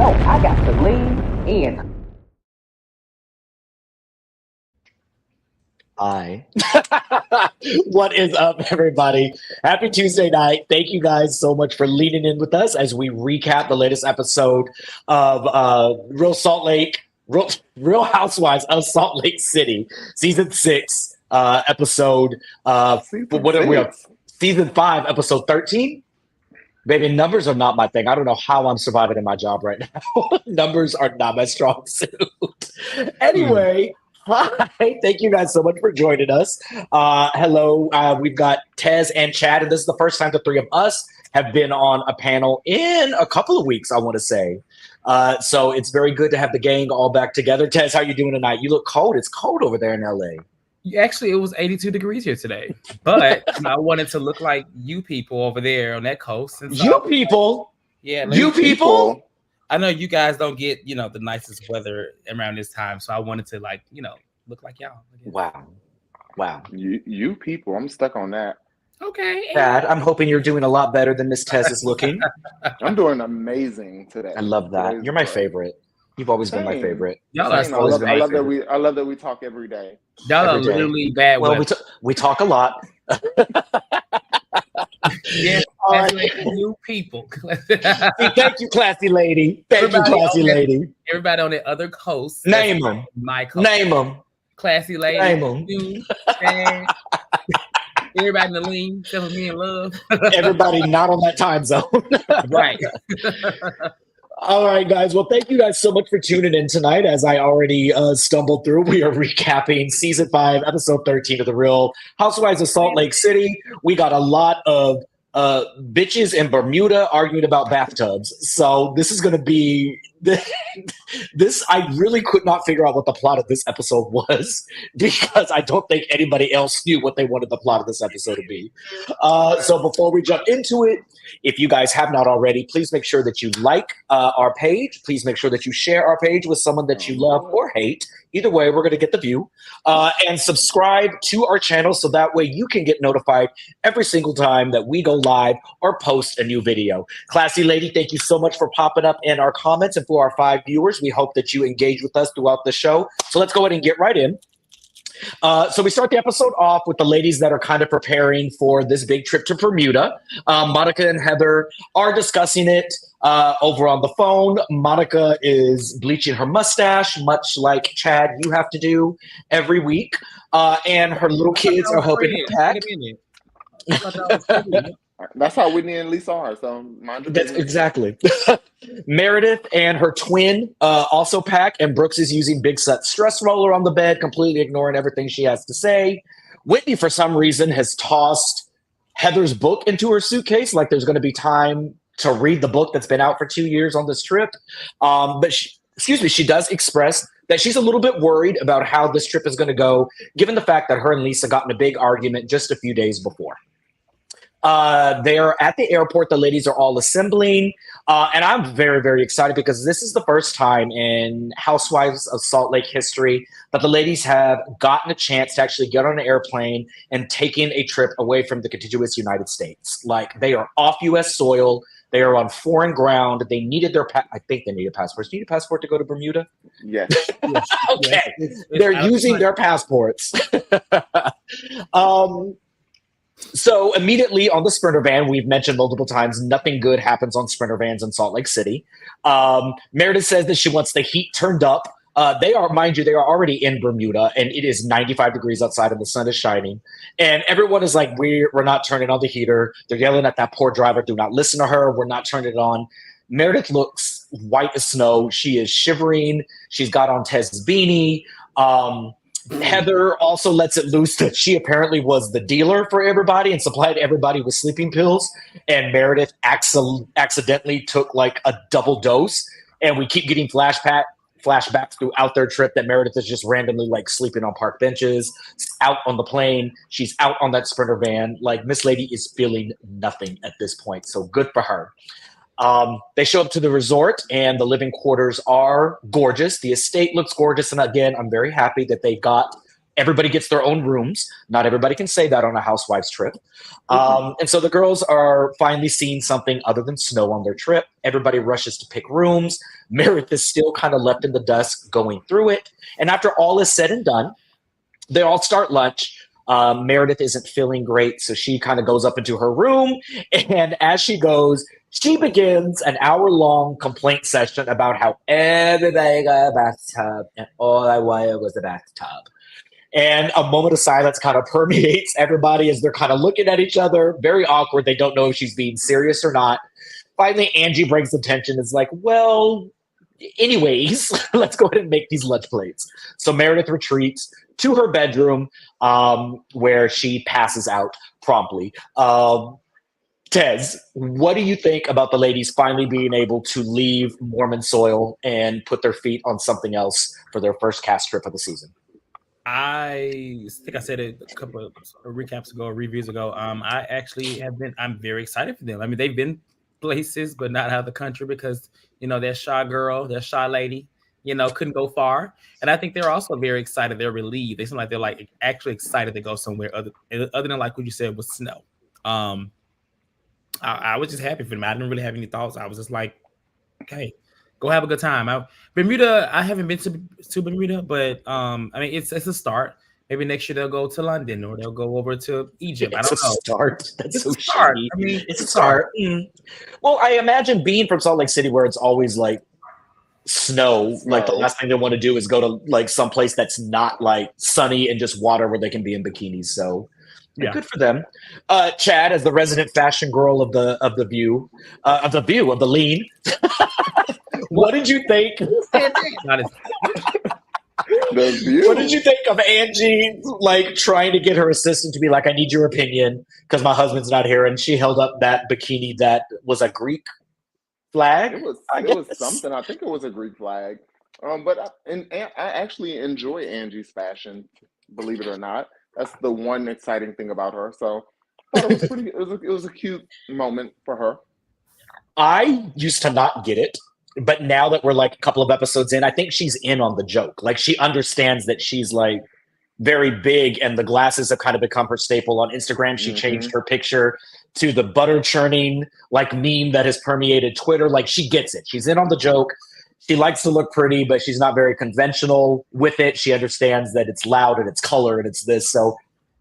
No, I got to lean in. Hi. What is up, everybody? Happy Tuesday night. Thank you guys so much for leaning in with us as we recap the latest episode of Real Housewives of Salt Lake City, season 6, episode what are we up? Season 5, episode 13. Baby, numbers are not my thing. I don't know how I'm surviving in my job right now. Numbers are not my strong suit. Anyway, hi. Thank you guys so much for joining us. Hello. We've got Tez and Chad, and this is the first time the three of us have been on a panel in a couple of weeks, I want to say. So it's very good to have the gang all back together. Tez, how you doing tonight? You look cold. It's cold over there in LA. Actually, it was 82 degrees here today, but I wanted to look like you people over there on that coast. And so you people? Yeah. You people? I know you guys don't get, the nicest weather around this time, so I wanted to, look like y'all. Wow. You people, I'm stuck on that. Okay. Chad, I'm hoping you're doing a lot better than Miss Tez is looking. I'm doing amazing today. I love that. You're my favorite. You've always been my favorite. Y'all I love that we talk every day. Y'all are literally bad. Well, we talk a lot. Yeah, like new people. Thank you, classy lady. Thank you, classy lady. Everybody on the other coast. Name them. My coast. Name them. Classy lady. Name them. You, Chad, everybody in the lean, except for me and Love. Everybody not on that time zone. Right. All right, guys. Well, thank you guys so much for tuning in tonight. As I already stumbled through, we are recapping season 5, episode 13 of The Real Housewives of Salt Lake City. We got a lot of bitches in Bermuda arguing about bathtubs. So this is going to be this. I really could not figure out what the plot of this episode was because I don't think anybody else knew what they wanted the plot of this episode to be. So before we jump into it, if you guys have not already, please make sure that you like our page. Please make sure that you share our page with someone that you love or hate. Either way, we're going to get the view. And subscribe to our channel so that way you can get notified every single time that we go live or post a new video. Classy lady, thank you so much for popping up in our comments. And for our 5 viewers, we hope that you engage with us throughout the show. So let's go ahead and get right in. So we start the episode off with the ladies that are kind of preparing for this big trip to Bermuda. Monica and Heather are discussing it over on the phone. Monica is bleaching her mustache, much like Chad, you have to do every week. And her little kids are helping her pack. That's how Whitney and Lisa are. So that's exactly. Meredith and her twin also pack, and Brooks is using Big Sut's stress roller on the bed, completely ignoring everything she has to say. Whitney, for some reason, has tossed Heather's book into her suitcase, like there's going to be time to read the book that's been out for 2 years on this trip. But she does express that she's a little bit worried about how this trip is going to go, given the fact that her and Lisa got in a big argument just a few days before. They're at the airport. The ladies are all assembling. And I'm very, very excited because this is the first time in Housewives of Salt Lake history that the ladies have gotten a chance to actually get on an airplane and taking a trip away from the contiguous United States. Like, they are off U.S. soil. They are on foreign ground. They needed I think they needed passports. Do you need a passport to go to Bermuda? Yes. Okay. They're using their passports. So immediately on the Sprinter van, we've mentioned multiple times, nothing good happens on Sprinter vans in Salt Lake City. Meredith says that she wants the heat turned up. They are already in Bermuda, and it is 95 degrees outside and the sun is shining. And everyone is like, we're not turning on the heater. They're yelling at that poor driver, do not listen to her. We're not turning it on. Meredith looks white as snow. She is shivering. She's got on Tez's beanie. Heather also lets it loose that she apparently was the dealer for everybody and supplied everybody with sleeping pills. And Meredith accidentally took like a double dose. And we keep getting flashbacks throughout their trip that Meredith is just randomly like sleeping on park benches, out on the plane. She's out on that Sprinter van. Like, Miss Lady is feeling nothing at this point. So good for her. They show up to the resort, and the living quarters are gorgeous. The estate looks gorgeous. And again, I'm very happy that they got Everybody gets their own rooms. Not everybody can say that on a Housewives trip. And so the girls are finally seeing something other than snow on their trip. Everybody rushes to pick rooms. Meredith is still kind of left in the dust going through it. And after all is said and done, they all start lunch. Meredith isn't feeling great, so she kind of goes up into her room. And as she goes, she begins an hour-long complaint session about how everybody got a bathtub and all I wanted was a bathtub. And a moment of silence kind of permeates everybody as they're kind of looking at each other. Very awkward. They don't know if she's being serious or not. Finally, Angie brings the tension. It's like, well, anyways, let's go ahead and make these lunch plates. So Meredith retreats to her bedroom where she passes out promptly. Tez, what do you think about the ladies finally being able to leave Mormon soil and put their feet on something else for their first cast trip of the season? I think I said it a couple of recaps ago, reviews ago. I actually I'm very excited for them. I mean, they've been places, but not out of the country because, that Shah girl, that Shah lady, couldn't go far. And I think they're also very excited. They're relieved. They seem like they're like actually excited to go somewhere other than like what you said was snow. I was just happy for them. I didn't really have any thoughts. I was just like, okay, go have a good time. Bermuda, I haven't been to Bermuda, but I mean, it's a start. Maybe next year they'll go to London or they'll go over to Egypt. I don't know. Start. That's it's so a start. shady. I mean, It's a start. Well, I imagine being from Salt Lake City where it's always like snow. Like the last thing they want to do is go to like someplace that's not like sunny and just water where they can be in bikinis. So yeah, good for them. Chad, as the resident fashion girl of the lean. What did you think? What did you think of Angie like trying to get her assistant to be like, I need your opinion because my husband's not here, and she held up that bikini that was a Greek flag. It was something. I think it was a Greek flag. But I actually enjoy Angie's fashion, believe it or not. That's the one exciting thing about her. So I thought it was pretty. It was a cute moment for her. I used to not get it. But now that we're like a couple of episodes in, I think she's in on the joke. Like she understands that she's like very big and the glasses have kind of become her staple on Instagram. She changed her picture to the butter churning like meme that has permeated Twitter. Like she gets it. She's in on the joke. She likes to look pretty, but she's not very conventional with it. She understands that it's loud and it's color and it's this. So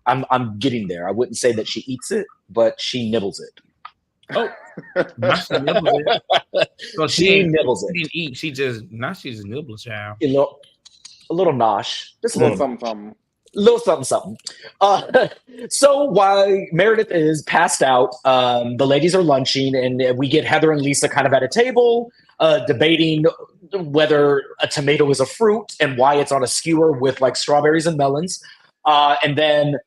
I'm getting there. I wouldn't say that she eats it, but she nibbles it. Oh, she nibbles it. So she nibbles it. She didn't eat. She just nibbles, child. A little nosh. Just a little something. Little something. So while Meredith is passed out, the ladies are lunching, and we get Heather and Lisa kind of at a table debating whether a tomato is a fruit and why it's on a skewer with like strawberries and melons. And then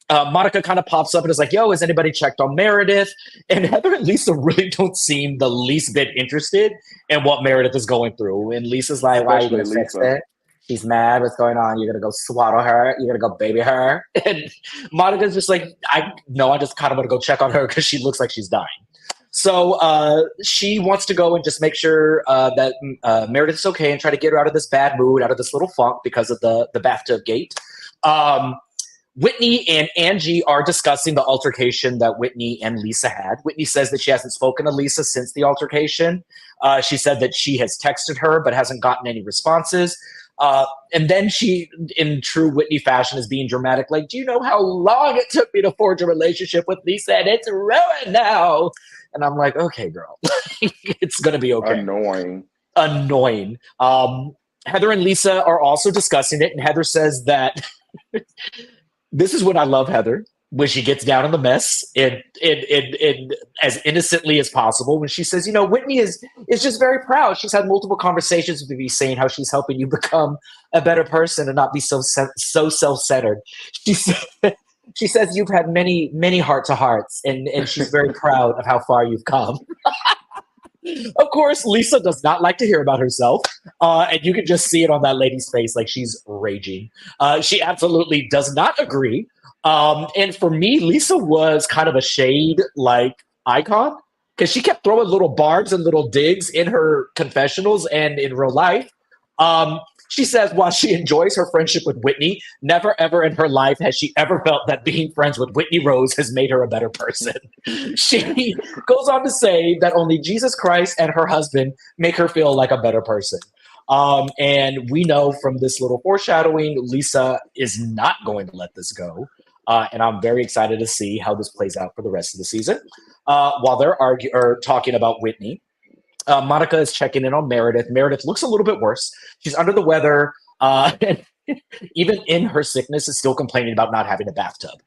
Monica kind of pops up and is like, yo, has anybody checked on Meredith? And Heather and Lisa really don't seem the least bit interested in what Meredith is going through. And Lisa's like, why are you going to fix it? She's mad. What's going on? You're going to go swaddle her. You're going to go baby her. And Monica's just like, I just kind of want to go check on her because she looks like she's dying. So she wants to go and just make sure that Meredith's okay and try to get her out of this bad mood, out of this little funk because of the bathtub gate. Whitney and Angie are discussing the altercation that Whitney and Lisa had. Whitney says that she hasn't spoken to Lisa since the altercation. She said that she has texted her but hasn't gotten any responses. And then she, in true Whitney fashion, is being dramatic. Like, do you know how long it took me to forge a relationship with Lisa? And it's ruined now. And I'm like, okay, girl, it's going to be okay. Annoying. Heather and Lisa are also discussing it. And Heather says that this is when I love Heather, when she gets down in the mess and as innocently as possible, when she says, Whitney is just very proud. She's had multiple conversations with me saying how she's helping you become a better person and not be so self-centered. She says you've had many, many heart-to-hearts, and she's very proud of how far you've come. Of course, Lisa does not like to hear about herself, and you can just see it on that lady's face, like she's raging. She absolutely does not agree. And for me, Lisa was kind of a shade icon because she kept throwing little barbs and little digs in her confessionals and in real life. She says while she enjoys her friendship with Whitney, never ever in her life has she ever felt that being friends with Whitney Rose has made her a better person. She goes on to say that only Jesus Christ and her husband make her feel like a better person. And we know from this little foreshadowing, Lisa is not going to let this go. And I'm very excited to see how this plays out for the rest of the season. While they're talking about Whitney, Monica is checking in on Meredith. Meredith looks a little bit worse. She's under the weather. And even in her sickness, is still complaining about not having a bathtub.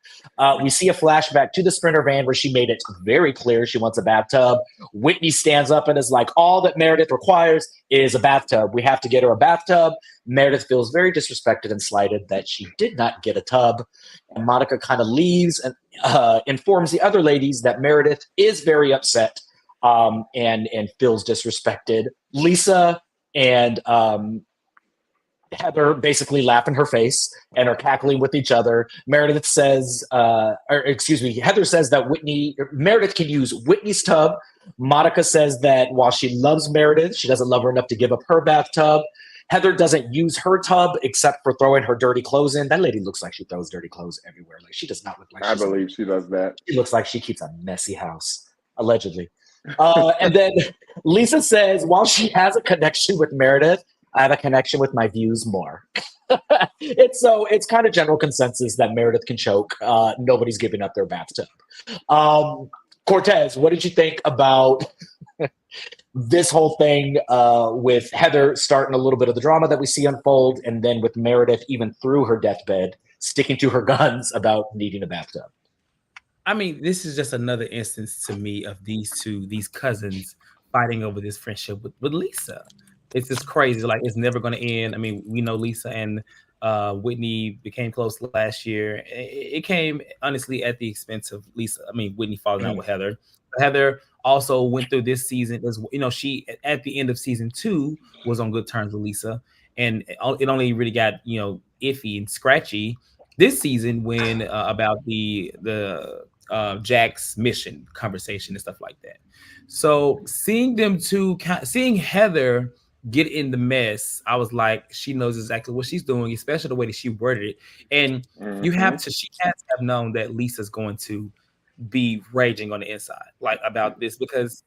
We see a flashback to the Sprinter van where she made it very clear she wants a bathtub. Whitney stands up and is like, all that Meredith requires is a bathtub. We have to get her a bathtub. Meredith feels very disrespected and slighted that she did not get a tub. And Monica kind of leaves and informs the other ladies that Meredith is very upset and feels disrespected. Lisa and Heather basically laugh in her face and are cackling with each other. Heather says that Meredith can use Whitney's tub. Monica says that while she loves Meredith, she doesn't love her enough to give up her bathtub. Heather doesn't use her tub except for throwing her dirty clothes in. That lady looks like she throws dirty clothes everywhere. Like, she does not look like I believe she does that. She looks like she keeps a messy house, allegedly. And then Lisa says, while she has a connection with Meredith, I have a connection with my views more. It's kind of general consensus that Meredith can choke. Nobody's giving up their bathtub. Cortez, what did you think about this whole thing with Heather starting a little bit of the drama that we see unfold, and then with Meredith, even through her deathbed, sticking to her guns about needing a bathtub? I mean, this is just another instance to me of these cousins fighting over this friendship with Lisa. It's just crazy. Like, it's never going to end. I mean, we know Lisa and Whitney became close last year. It came, honestly, at the expense of Whitney falling out with Heather. Heather also went through this season as, she, at the end of season 2, was on good terms with Lisa. And it only really got, iffy and scratchy this season when about the Jack's mission conversation and stuff like that. So seeing Heather get in the mess, I was like, she knows exactly what she's doing, especially the way that she worded it. And she can't have known that Lisa's going to be raging on the inside, like, about this, because,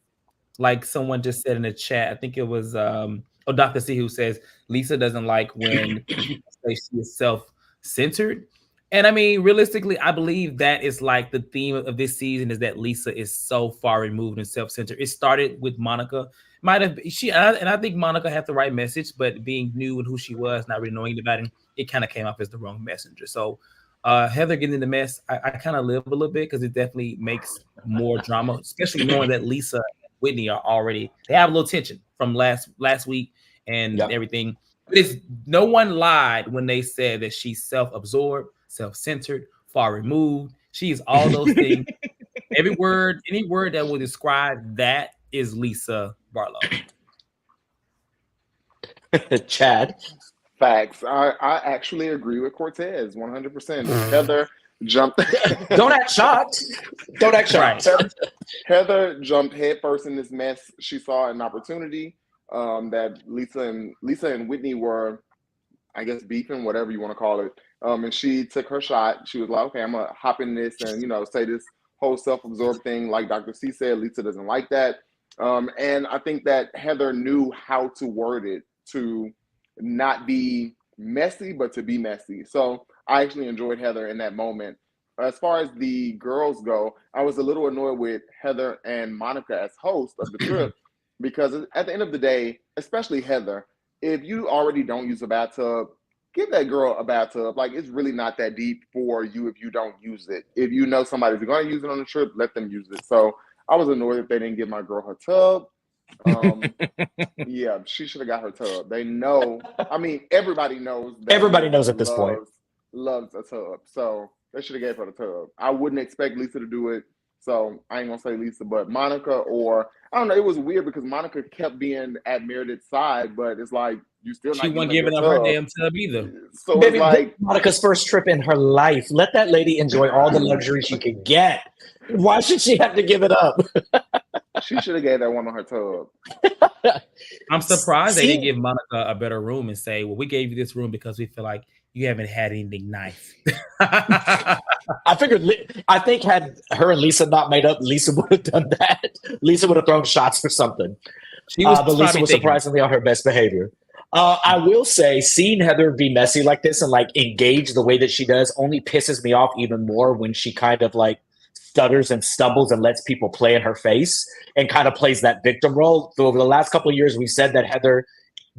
like someone just said in the chat, I think it was Dr. C, who says Lisa doesn't like when people say she is self-centered. And I mean, realistically, I believe that is like the theme of this season, is that Lisa is so far removed and self-centered. It started with Monica. I think Monica had the right message, but being new and who she was, not really knowing anybody, it kind of came off as the wrong messenger. So Heather getting in the mess, I kind of live a little bit, because it definitely makes more drama, especially knowing that Lisa and Whitney are already, they have a little tension from last week and everything. But no one lied when they said that she's self-absorbed, self-centered, far removed. She's all those things. Any word that will describe that is Lisa Barlow. Chad? Facts. I actually agree with Cortez 100%. Heather jumped. Don't act shocked. Don't act shocked. Heather jumped headfirst in this mess. She saw an opportunity that Lisa and Whitney were, I guess, beefing, whatever you want to call it. And she took her shot. She was like, okay, I'm going to hop in this and, say this whole self-absorbed thing. Like Dr. C said, Lisa doesn't like that. And I think that Heather knew how to word it to not be messy, but to be messy. So I actually enjoyed Heather in that moment. As far as the girls go, I was a little annoyed with Heather and Monica as hosts of the trip, because at the end of the day, especially Heather, if you already don't use a bathtub, give that girl a bathtub. Like, it's really not that deep for you if you don't use it. If you know somebody's going to use it on the trip, let them use it. So I was annoyed if they didn't give my girl her tub. Yeah, she should have got her tub. They know. I mean, everybody knows. Everybody knows at this point. Loves a tub. So they should have gave her the tub. I wouldn't expect Lisa to do it. So I ain't going to say Lisa, but Monica, or I don't know. It was weird because Monica kept being at Meredith's side, but it's like, you still not. She wasn't giving up her damn tub either. So Baby, it's like Monica's first trip in her life. Let that lady enjoy all the luxury she could get. Why should she have to give it up? She should have gave that woman her tub. I'm surprised they didn't give Monica a better room and say, well, we gave you this room because we feel like you haven't had anything nice. I think had her and Lisa not made up, Lisa would have done that. Lisa would have thrown shots for something. But Lisa was surprisingly on her best behavior. I will say, seeing Heather be messy like this and like engage the way that she does only pisses me off even more when she kind of like stutters and stumbles and lets people play in her face and kind of plays that victim role. So over the last couple of years, we said that Heather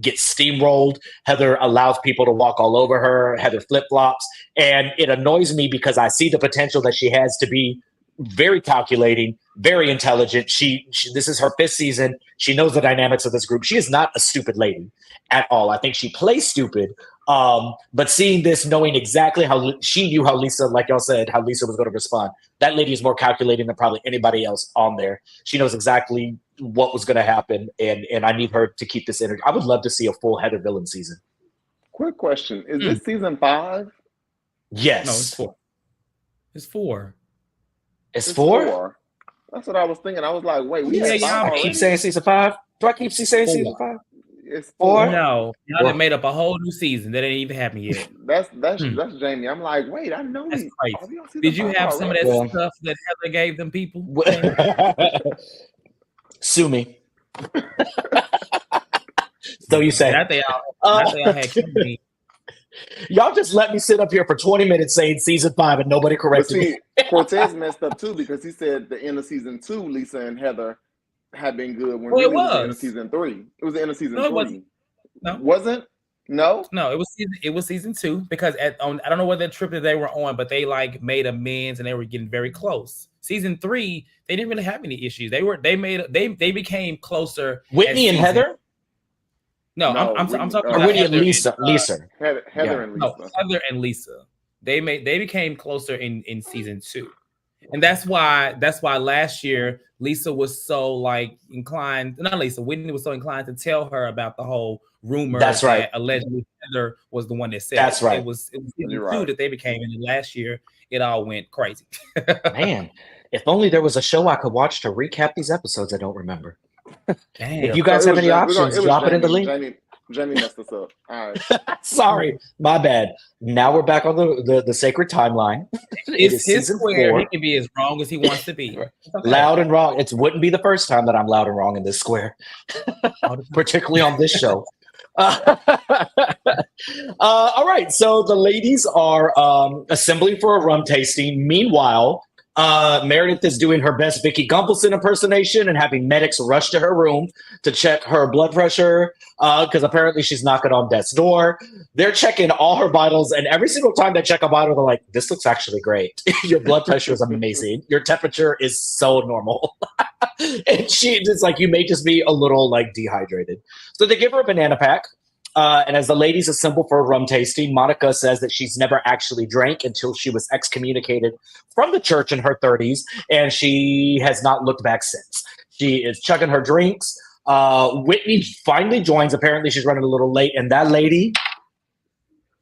gets steamrolled. Heather allows people to walk all over her. Heather flip-flops. And it annoys me because I see the potential that she has to be very calculating, very intelligent. She this is her 5th season. She knows the dynamics of this group. She is not a stupid lady at all. I think she plays stupid. But seeing this, knowing exactly how she knew how Lisa, like y'all said, how Lisa was going to respond. That lady is more calculating than probably anybody else on there. She knows exactly what was going to happen, and I need her to keep this energy. I would love to see a full Heather villain season. Quick question: is this season 5? Yes. No, it's 4. It's 4. It's 4? That's what I was thinking. I was like, wait, I keep saying season 5. Do I keep saying season 5? It's 4? No, y'all done made up a whole new season that ain't even happened yet. That's Jamie. I'm like, wait, I know. That's crazy. Did you have some of that stuff that Heather gave them people? Sue me. So you say? Not they all had Kimberly. Y'all just let me sit up here for 20 minutes saying season 5 and nobody corrected me. Cortez messed up too because he said the end of season 2, Lisa and Heather had been good when it was the end of season 3. It was the end of season 3. No, wasn't? No, it was season 2 because I don't know what that trip that they were on, but they like made amends and they were getting very close. Season 3, they didn't really have any issues. They became closer. Whitney and Heather. No, I'm talking about Whitney and Lisa. Heather and Lisa. No, Heather and Lisa. They became closer in season 2. And that's why last year Lisa was so like inclined. Not Lisa, Whitney was so inclined to tell her about the whole rumor that allegedly Heather was the one that said that's right. It was season 2 that they became, and then last year it all went crazy. Man, if only there was a show I could watch to recap these episodes I don't remember. Damn. If you guys have any options, drop it in the link. Jamie messed us up. All right. Sorry, my bad. Now we're back on the sacred timeline. It's his square. 4. He can be as wrong as he wants to be. Okay. Loud and wrong. It wouldn't be the first time that I'm loud and wrong in this square, particularly on this show. All right, so the ladies are assembling for a rum tasting. Meanwhile, Meredith is doing her best Vicky Gumpelson impersonation and having medics rush to her room to check her blood pressure because apparently she's knocking on death's door. They're checking all her vitals, and every single time they check a vital, they're like, this looks actually great. Your blood pressure is amazing. Your temperature is so normal. And it's like, you may just be a little like dehydrated. So they give her a banana pack. And as the ladies assemble for a rum tasting, Monica says that she's never actually drank until she was excommunicated from the church in her 30s, and she has not looked back since. She is chugging her drinks. Whitney finally joins. Apparently, she's running a little late, and that lady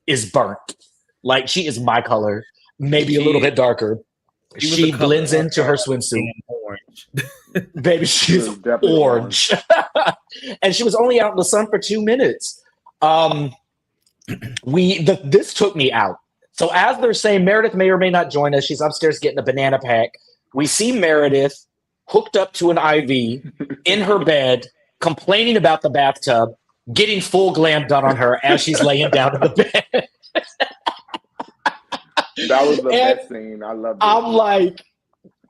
is burnt. Like, she is my color, maybe a little bit darker. She blends into her swimsuit. Orange. Baby, she's orange. And she was only out in the sun for 2 minutes. This took me out. So as they're saying, Meredith may or may not join us. She's upstairs getting a banana pack. We see Meredith hooked up to an IV in her bed, complaining about the bathtub, getting full glam done on her as she's laying down in the bed. That was the best scene. I loved it. I'm like,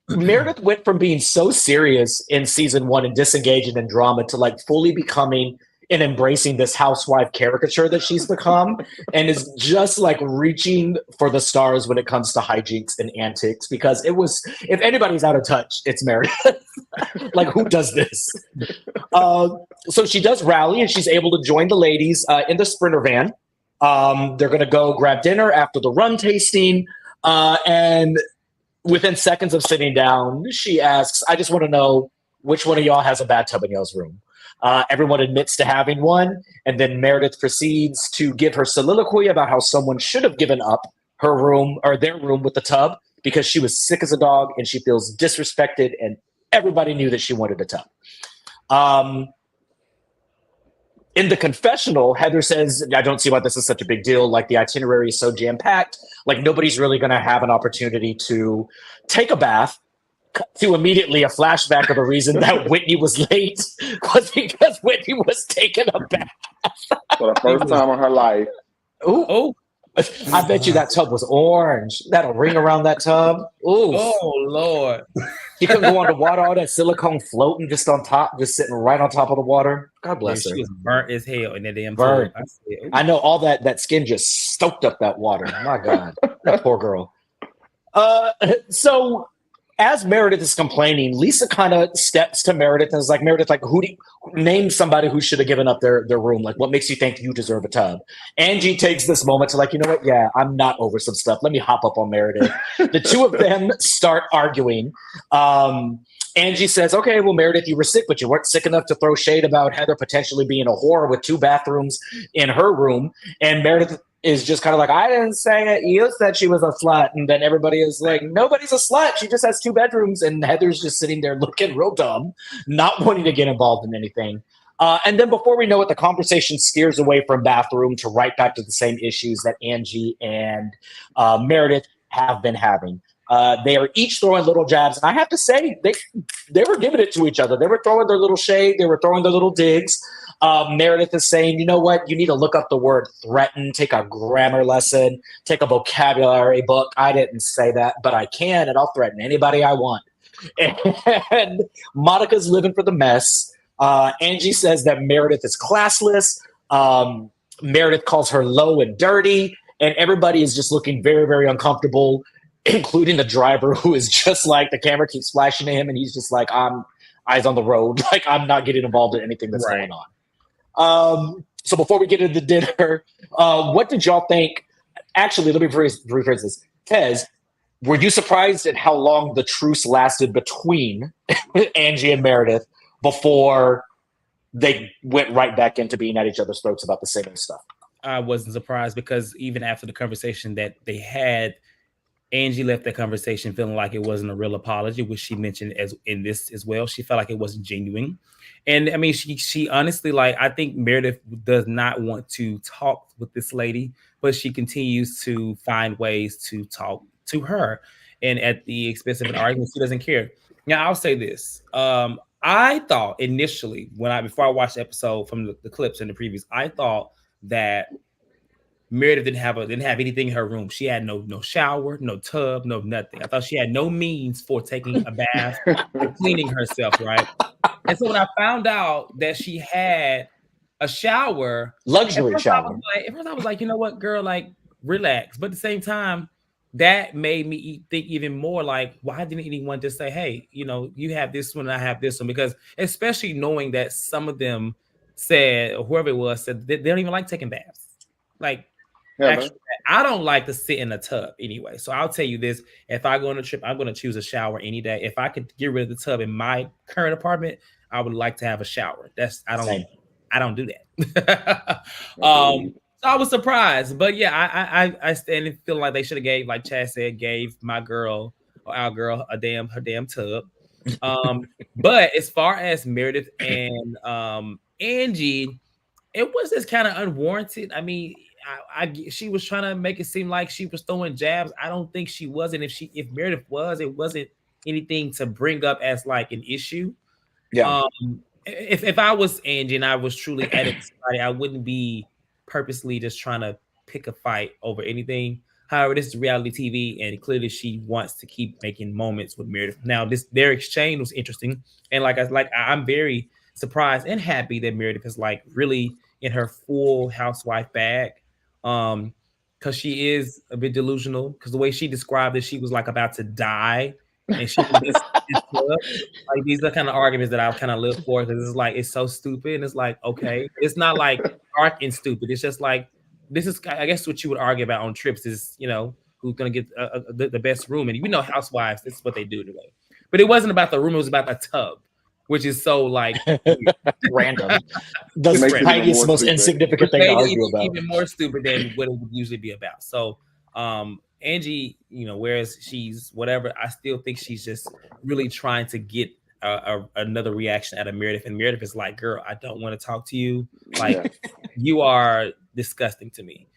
Meredith went from being so serious in season 1 and disengaging in drama to like fully becoming and embracing this housewife caricature that she's become, and is just like reaching for the stars when it comes to hijinks and antics, because it was, if anybody's out of touch, it's Meredith. Like, who does this? So she does rally and she's able to join the ladies in the Sprinter van. They're going to go grab dinner after the rum tasting. And within seconds of sitting down, she asks, I just want to know which one of y'all has a bathtub in y'all's room. Everyone admits to having one, and then Meredith proceeds to give her soliloquy about how someone should have given up her room or their room with the tub because she was sick as a dog and she feels disrespected and everybody knew that she wanted a tub. In the confessional, Heather says, I don't see why this is such a big deal. Like, the itinerary is so jam-packed. Like, nobody's really going to have an opportunity to take a bath. Cut to immediately a flashback of the reason that Whitney was late was because Whitney was taking a bath. For the first time in her life. Ooh. I bet you that tub was orange. That'll ring around that tub. Ooh. Oh, Lord. She couldn't go underwater, all that silicone floating just on top, just sitting right on top of the water. God bless her. She was burnt as hell in that damn Burnt. tub. I know all that skin just stoked up that water. My God. That poor girl. So as Meredith is complaining, Lisa kind of steps to Meredith and is like, Meredith, like, name somebody who should have given up their room. Like, what makes you think you deserve a tub? Angie takes this moment to like, you know what? Yeah, I'm not over some stuff. Let me hop up on Meredith. The two of them start arguing. Angie says, okay, well, Meredith, you were sick, but you weren't sick enough to throw shade about Heather potentially being a whore with 2 bathrooms in her room. And Meredith is just kind of like, I didn't say it. You said she was a slut. And then everybody is like, nobody's a slut. She just has 2 bedrooms. And Heather's just sitting there looking real dumb, not wanting to get involved in anything. And then before we know it, the conversation steers away from bathroom to right back to the same issues that Angie and Meredith have been having. They are each throwing little jabs. And I have to say, they were giving it to each other. They were throwing their little shade. They were throwing their little digs. Meredith is saying, you know what? You need to look up the word threaten, take a grammar lesson, take a vocabulary book. I didn't say that, but I can, and I'll threaten anybody I want. And Monica's living for the mess. Angie says that Meredith is classless. Meredith calls her low and dirty, and everybody is just looking very, very uncomfortable, including the driver, who is just like, the camera keeps flashing to him, and he's just like, I'm eyes on the road. Like, I'm not getting involved in anything that's going on. So before we get into the dinner, what did y'all think? Actually, let me rephrase this. Tez, were you surprised at how long the truce lasted between Angie and Meredith before they went right back into being at each other's throats about the same stuff? I wasn't surprised, because even after the conversation that they had, Angie left that conversation feeling like it wasn't a real apology, which she mentioned as in this as well. She felt like it wasn't genuine. And I mean, she honestly, like, I think Meredith does not want to talk with this lady, but she continues to find ways to talk to her. And at the expense of an argument, she doesn't care. Now, I'll say this. I thought initially, before I watched the episode from the clips in the previews, I thought that Meredith didn't have anything in her room. She had no shower, no tub, no nothing. I thought she had no means for taking a bath or cleaning herself, right? And so when I found out that she had a shower, luxury shower, at first I was like, you know what, girl, like, relax. But at the same time, that made me think even more like, why didn't anyone just say, hey, you know, you have this one and I have this one? Because especially knowing that some of them said, or whoever it was, said they don't even like taking baths. Like, actually, I don't like to sit in a tub anyway. So I'll tell you this: if I go on a trip, I'm going to choose a shower any day. If I could get rid of the tub in my current apartment, I would like to have a shower. I don't do that. So I was surprised, but yeah, I stand and feel like they should have gave, like Chad said, gave my girl or our girl her damn tub. But as far as Meredith and Angie, it was just kind of unwarranted. I mean, she was trying to make it seem like she was throwing jabs. I don't think she was, and if Meredith was, it wasn't anything to bring up as like an issue. Yeah. If I was Angie and I was truly at it, I wouldn't be purposely just trying to pick a fight over anything. However, this is reality TV, and clearly she wants to keep making moments with Meredith. Now, their exchange was interesting, and I'm very surprised and happy that Meredith is like really in her full housewife bag, because she is a bit delusional. Because the way she described it, she was like about to die, and she was just like, these are the kind of arguments that I kind of live for, because it's like, it's so stupid, and it's like, okay, it's not like dark and stupid. It's just like, this is, I guess, what you would argue about on trips is, you know, who's gonna get the best room, and housewives, this is what they do today. But it wasn't about the room; it was about the tub, which is so like random. The tiniest, most insignificant thing to argue about. Even more stupid than what it would usually be about. So, Angie, you know, whereas she's whatever, I still think she's just really trying to get another reaction out of Meredith, and Meredith is like, "Girl, I don't want to talk to you. Like, Yeah. you are disgusting to me."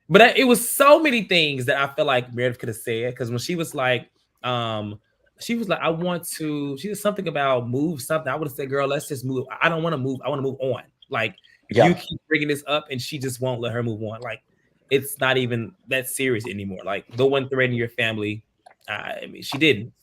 But it was so many things that I feel like Meredith could have said, because when she was like, I want to. She did something about move something. I would have said, "Girl, let's just move. I don't want to move. I want to move on." Like, you keep bringing this up, and she just won't let her move on. Like, it's not even that serious anymore. Like, no one threatening your family. I mean, she didn't.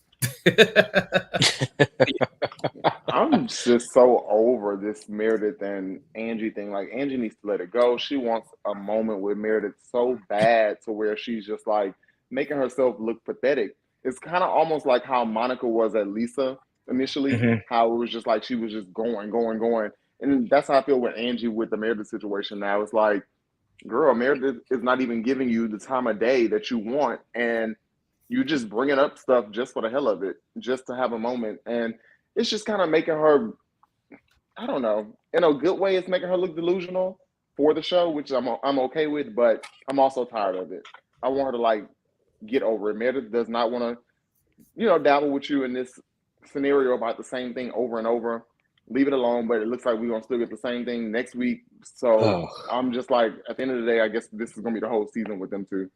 I'm just so over this Meredith and Angie thing. Like, Angie needs to let it go. She wants a moment with Meredith so bad to where she's just like making herself look pathetic. It's kind of almost like how Monica was at Lisa initially, how it was just like she was just going. And that's how I feel with Angie with the Meredith situation now. It's like, girl, Meredith is not even giving you the time of day that you want. And you just bringing up stuff just for the hell of it, just to have a moment. And it's just kind of making her, I don't know, in a good way, it's making her look delusional for the show, which I'm okay with, but I'm also tired of it. I want her to like get over it. Meredith does not want to, dabble with you in this scenario about the same thing over and over. Leave it alone, but it looks like we're going to still get the same thing next week. So I'm just like, at the end of the day, I guess this is going to be the whole season with them too.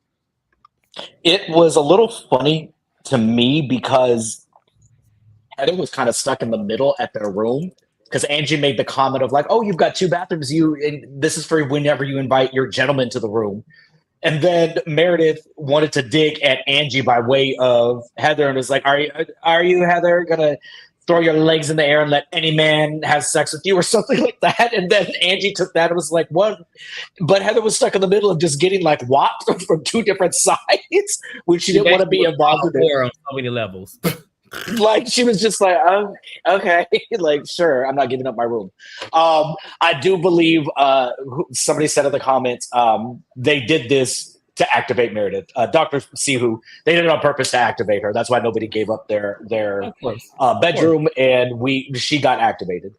It was a little funny to me because Heather was kind of stuck in the middle at their room, because Angie made the comment of like, "Oh, you've got 2 bathrooms. This is for whenever you invite your gentleman to the room." And then Meredith wanted to dig at Angie by way of Heather and was like, "Are you Heather gonna throw your legs in the air and let any man have sex with you," or something like that? And then Angie took that and was like, "What?" But Heather was stuck in the middle of just getting like whopped from 2 different sides, which she didn't want to be involved in. On so many levels. Like, she was just like, "Oh, okay," like, sure, I'm not giving up my room. I do believe somebody said in the comments, they did this to activate Meredith. Dr. Sihu, they did it on purpose to activate her. That's why nobody gave up their bedroom, and she got activated.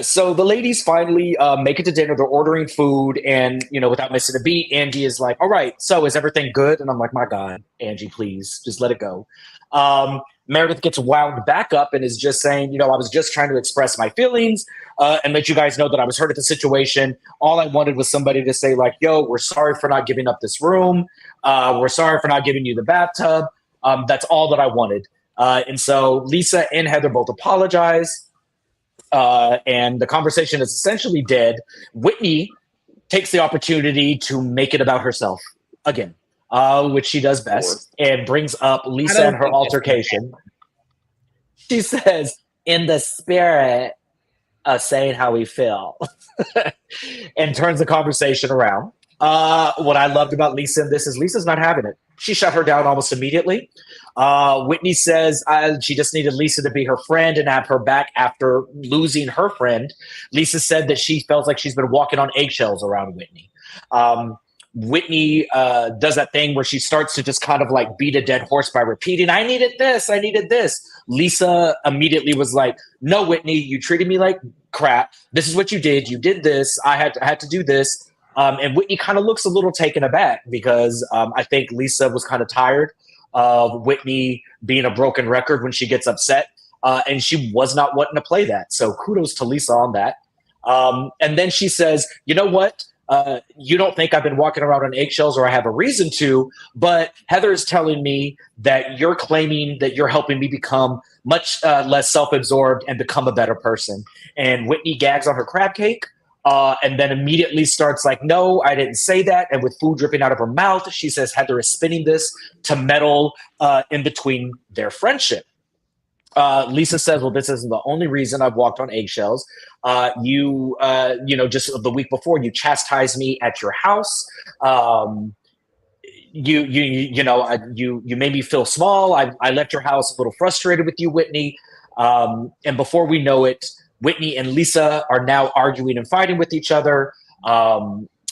So the ladies finally make it to dinner. They're ordering food, and without missing a beat, Angie is like, "All right, so is everything good?" And I'm like, "My God, Angie, please just let it go." Meredith gets wound back up and is just saying, "I was just trying to express my feelings and let you guys know that I was hurt at the situation. All I wanted was somebody to say like, 'Yo, we're sorry for not giving up this room. We're sorry for not giving you the bathtub.' That's all that I wanted." And so Lisa and Heather both apologize. And the conversation is essentially dead. Whitney takes the opportunity to make it about herself again, which she does best, and brings up Lisa and her altercation. She says, "In the spirit of saying how we feel," and turns the conversation around. What I loved about Lisa in this is Lisa's not having it. She shut her down almost immediately. Whitney says she just needed Lisa to be her friend and have her back after losing her friend. Lisa said that she feels like she's been walking on eggshells around Whitney. Whitney does that thing where she starts to just kind of like beat a dead horse by repeating, "I needed this, I needed this." Lisa immediately was like, "No, Whitney, you treated me like crap. This is what you did. You did this. I had to do this." And Whitney kind of looks a little taken aback because I think Lisa was kind of tired of Whitney being a broken record when she gets upset. And she was not wanting to play that. So kudos to Lisa on that. And then she says, "You know what? You don't think I've been walking around on eggshells or I have a reason to, but Heather is telling me that you're claiming that you're helping me become much less self-absorbed and become a better person." And Whitney gags on her crab cake. And then immediately starts like, "No, I didn't say that." And with food dripping out of her mouth, she says Heather is spinning this to meddle in between their friendship. Lisa says, "Well, this isn't the only reason I've walked on eggshells. Just the week before, you chastised me at your house. You made me feel small. I left your house a little frustrated with you, Whitney. And before we know it, Whitney and Lisa are now arguing and fighting with each other.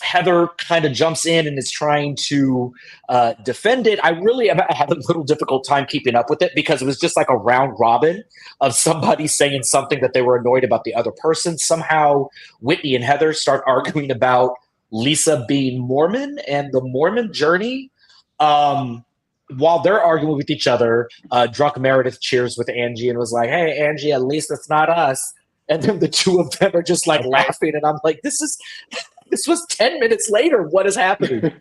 Heather kind of jumps in and is trying to defend it. I had a little difficult time keeping up with it because it was just like a round robin of somebody saying something that they were annoyed about the other person. Somehow Whitney and Heather start arguing about Lisa being Mormon and the Mormon journey. while they're arguing with each other, drunk Meredith cheers with Angie and was like, "Hey, Angie, at least it's not us." And then the two of them are just like laughing, and I'm like, "This was 10 minutes later. What is happening?"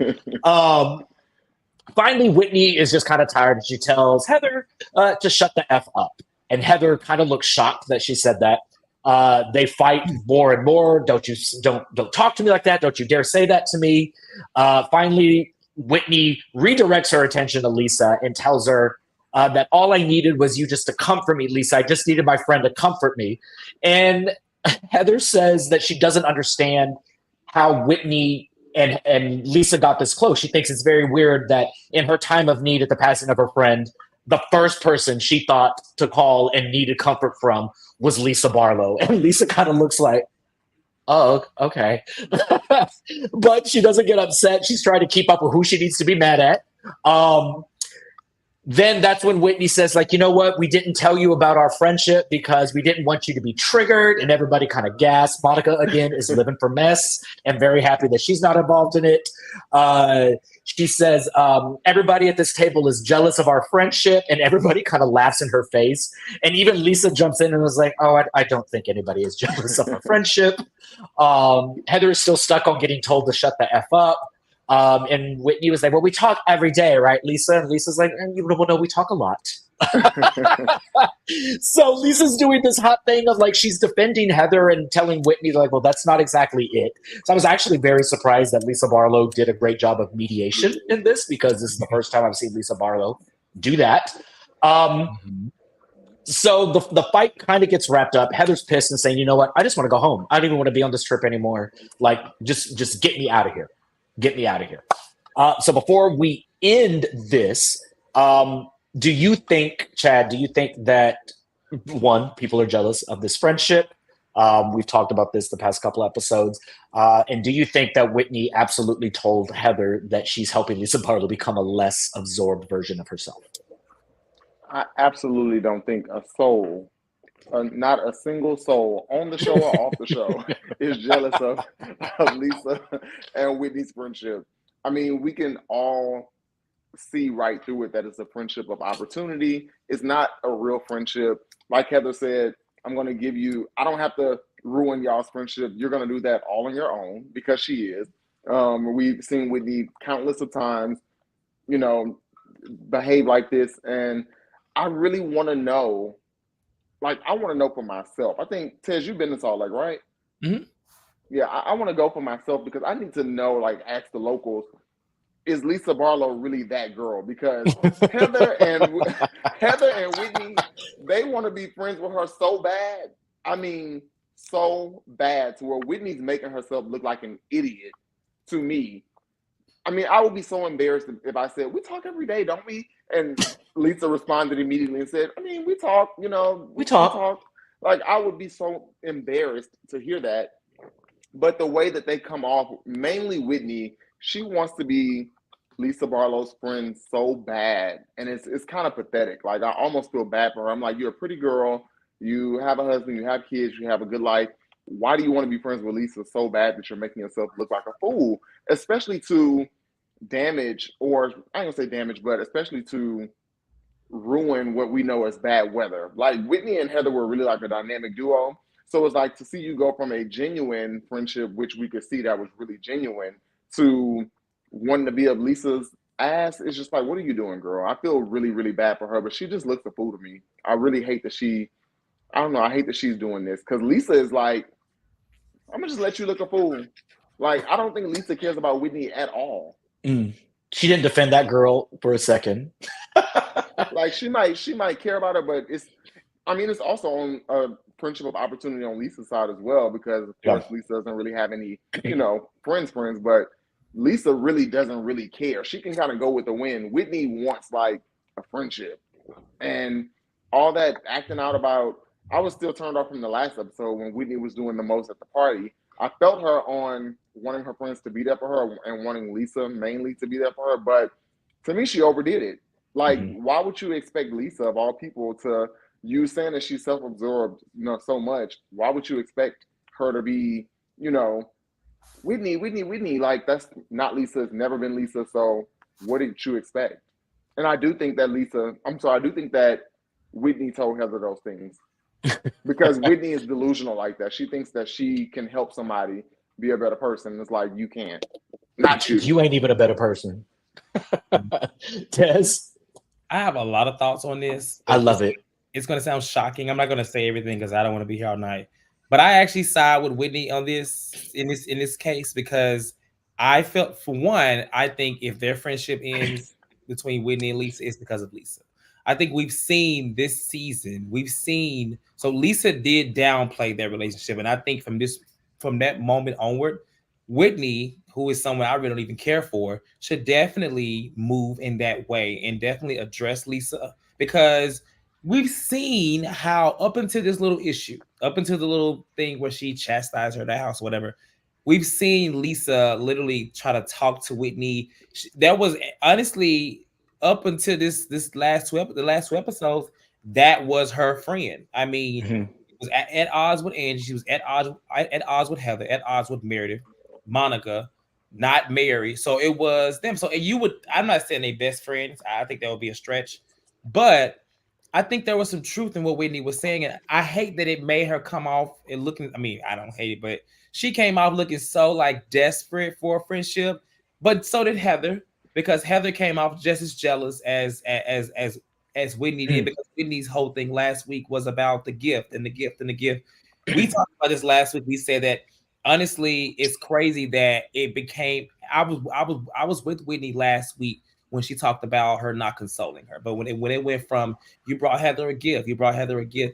Finally, Whitney is just kind of tired. She tells Heather to shut the F up. And Heather kind of looks shocked that she said that. They fight more and more. Don't talk to me like that. Don't you dare say that to me. Finally, Whitney redirects her attention to Lisa and tells her that all I needed was you just to comfort me, Lisa. I just needed my friend to comfort me. And Heather says that she doesn't understand how Whitney and Lisa got this close. She thinks it's very weird that in her time of need at the passing of her friend, the first person she thought to call and needed comfort from was Lisa Barlow. And Lisa kind of looks like, oh, okay. But she doesn't get upset. She's trying to keep up with who she needs to be mad at. Then that's when Whitney says, like, you know what? We didn't tell you about our friendship because we didn't want you to be triggered. And everybody kind of gasped. Monica, again, is living for mess and very happy that she's not involved in it. She says, everybody at this table is jealous of our friendship. And everybody kind of laughs in her face. And even Lisa jumps in and was like, oh, I don't think anybody is jealous of our friendship. Heather is still stuck on getting told to shut the F up. And Whitney was like, well, we talk every day, right, Lisa? And Lisa's like, well, no, we talk a lot. So Lisa's doing this hot thing of like, she's defending Heather and telling Whitney like, well, that's not exactly it. So I was actually very surprised that Lisa Barlow did a great job of mediation in this, because this is the first time I've seen Lisa Barlow do that. So the fight kind of gets wrapped up. Heather's pissed and saying, you know what? I just want to go home. I don't even want to be on this trip anymore. Like, just get me out of here. Get me out of here. So before we end this, do you think, Chad, that, one, people are jealous of this friendship? We've talked about this the past couple episodes. And do you think that Whitney absolutely told Heather that she's helping Lisa Barlow become a less absorbed version of herself? I absolutely don't think a soul, not a single soul on the show or off the show, is jealous of Lisa and Whitney's friendship. I mean, we can all see right through it that it's a friendship of opportunity. It's not a real friendship. Like Heather said, I'm going to give you, I don't have to ruin y'all's friendship. You're going to do that all on your own, because she is. We've seen Whitney countless of times, behave like this. And I really want to know, like, I want to know for myself. I think, Tez, you've been in Salt Lake, right? Mm-hmm. Yeah, I want to go for myself, because I need to know, like, ask the locals, is Lisa Barlow really that girl? Because Heather and Whitney, they want to be friends with her so bad. I mean, so bad, to where Whitney's making herself look like an idiot to me. I mean, I would be so embarrassed if I said, we talk every day, don't we? And Lisa responded immediately and said, I mean, we talk, we talk. Like, I would be so embarrassed to hear that. But the way that they come off, mainly Whitney, she wants to be Lisa Barlow's friend so bad. And it's kind of pathetic. Like, I almost feel bad for her. I'm like, you're a pretty girl. You have a husband, you have kids, you have a good life. Why do you want to be friends with Lisa so bad that you're making yourself look like a fool? Especially to damage, or I ain't gonna say damage, but especially to ruin what we know as bad weather. Like, Whitney and Heather were really like a dynamic duo. So it's like, to see you go from a genuine friendship, which we could see that was really genuine, to wanting to be of Lisa's ass. It's just like, what are you doing, girl? I feel really, really bad for her, but she just looks a fool to me. I really hate that I hate that she's doing this, because Lisa is like, I'm gonna just let you look a fool. Like, I don't think Lisa cares about Whitney at all. She didn't defend that girl for a second. Like, she might care about her, but it's also on a friendship of opportunity on Lisa's side as well, because of course Lisa doesn't really have any, friends, but Lisa really doesn't really care. She can kind of go with the wind. Whitney wants like a friendship, and all that acting out about. I was still turned off from the last episode when Whitney was doing the most at the party. I felt her on wanting her friends to be there for her and wanting Lisa mainly to be there for her, but to me, she overdid it. Like, why would you expect Lisa, of all people, to, you saying that she's self-absorbed, so much, why would you expect her to be, Whitney, like, that's not Lisa, it's never been Lisa, so what did you expect? And I do think that I do think that Whitney told Heather those things because Whitney is delusional like that. She thinks that she can help somebody be a better person. It's like, you can't. Not you. You ain't even a better person. Tez? I have a lot of thoughts on this. I love it. It's going to sound shocking. I'm not going to say everything because I don't want to be here all night. But I actually side with Whitney on this in this case because I felt, for one, I think if their friendship ends between Whitney and Lisa, it's because of Lisa. I think we've seen this season. So Lisa did downplay their relationship, and I think from that moment onward, Whitney, who is someone I really don't even care for, should definitely move in that way and definitely address Lisa, because we've seen how up until this little issue, up until the little thing where she chastised her at the house, whatever, we've seen Lisa literally try to talk to Whitney. That was honestly up until the last two episodes, that was her friend. I mean, it was at odds with Angie. She was at odds with Heather, at odds with Meredith, Monica, not Mary. So it was them. So I'm not saying they best friends. I think that would be a stretch, but I think there was some truth in what Whitney was saying. And I hate that it made her come off and looking, I mean, I don't hate it, but she came off looking so like desperate for a friendship. But so did Heather, because Heather came off just as jealous as Whitney did, because Whitney's whole thing last week was about the gift and the gift and the gift. We talked about this last week. We said that honestly, it's crazy that it became. I was with Whitney last week when she talked about her not consoling her, but when it went from you brought Heather a gift,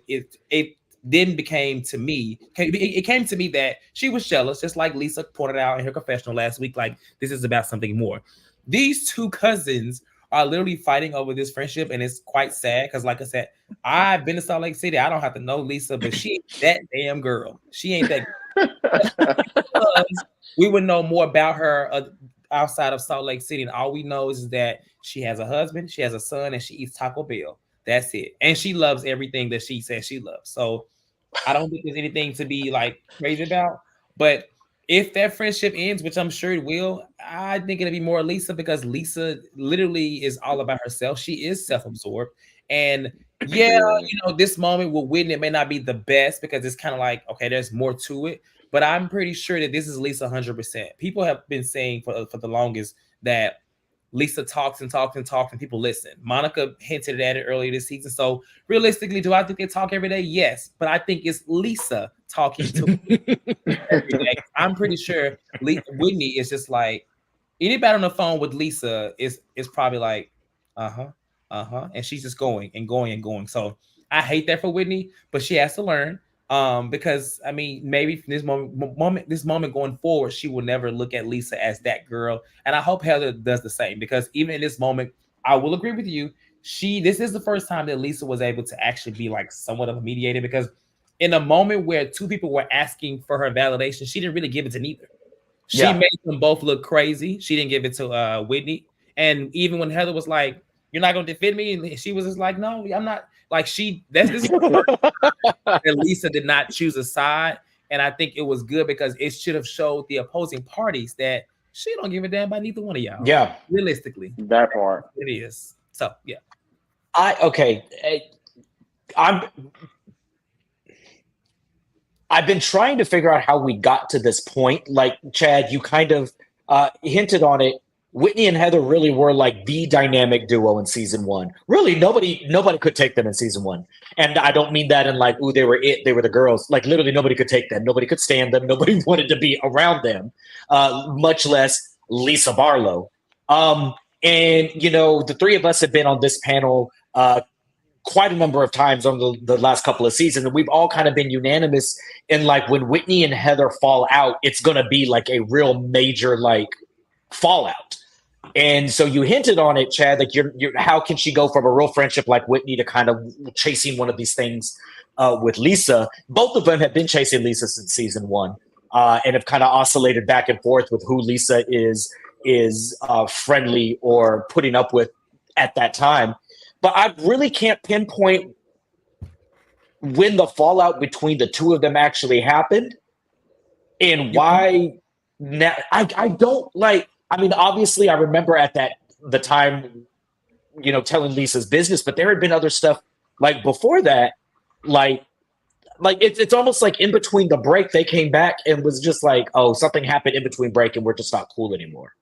it then became to me. It came to me that she was jealous, just like Lisa pointed out in her confessional last week. Like, this is about something more. These two cousins are literally fighting over this friendship, and it's quite sad because, like I said, I've been to Salt Lake City. I don't have to know Lisa, but she ain't that damn girl. She ain't that girl. We would know more about her outside of Salt Lake City, and all we know is that she has a husband, she has a son, and she eats Taco Bell. That's it. And she loves everything that she says she loves. So I don't think there's anything to be like crazy about. But if that friendship ends, which I'm sure it will, I think it'll be more Lisa, because Lisa literally is all about herself. She is self-absorbed. And yeah, this moment with Whitney, it may not be the best because it's kind of like, okay, there's more to it. But I'm pretty sure that this is Lisa 100%. People have been saying for the longest that Lisa talks and talks and talks and people listen. Monica hinted at it earlier this season. So realistically, do I think they talk every day? Yes. But I think it's Lisa talking to every day. I'm pretty sure Whitney is just like, anybody on the phone with Lisa is probably like, and she's just going and going and going. So I hate that for Whitney, but she has to learn. Because I mean, maybe from this moment going forward, she will never look at Lisa as that girl. And I hope Heather does the same, because even in this moment, I will agree with you. This is the first time that Lisa was able to actually be like somewhat of a mediator, because in a moment where two people were asking for her validation, she didn't really give it to neither. She made them both look crazy. She didn't give it to Whitney. And even when Heather was like, "You're not going to defend me," and she was just like, "No, I'm not." Like this and Lisa did not choose a side. And I think it was good, because it should have showed the opposing parties that she don't give a damn about neither one of y'all. Yeah. Realistically. That part. It is. So, yeah. I've been trying to figure out how we got to this point. Like, Chad, you kind of hinted on it. Whitney and Heather really were like the dynamic duo in season one. Really, nobody could take them in season one. And I don't mean that in like, ooh, they were the girls. Like, literally nobody could take them. Nobody could stand them. Nobody wanted to be around them, much less Lisa Barlow. And, the three of us have been on this panel quite a number of times on the last couple of seasons. And we've all kind of been unanimous in like, when Whitney and Heather fall out, it's going to be like a real major like fallout. And so you hinted on it, Chad, like you're how can she go from a real friendship like Whitney to kind of chasing one of these things with Lisa? Both of them have been chasing Lisa since season one, and have kind of oscillated back and forth with who Lisa is friendly or putting up with at that time. But I really can't pinpoint when the fallout between the two of them actually happened and why. Now I don't like. I mean, obviously, I remember at the time telling Lisa's business, but there had been other stuff like before that, like it's almost like in between the break they came back and was just like, oh, something happened in between break and we're just not cool anymore.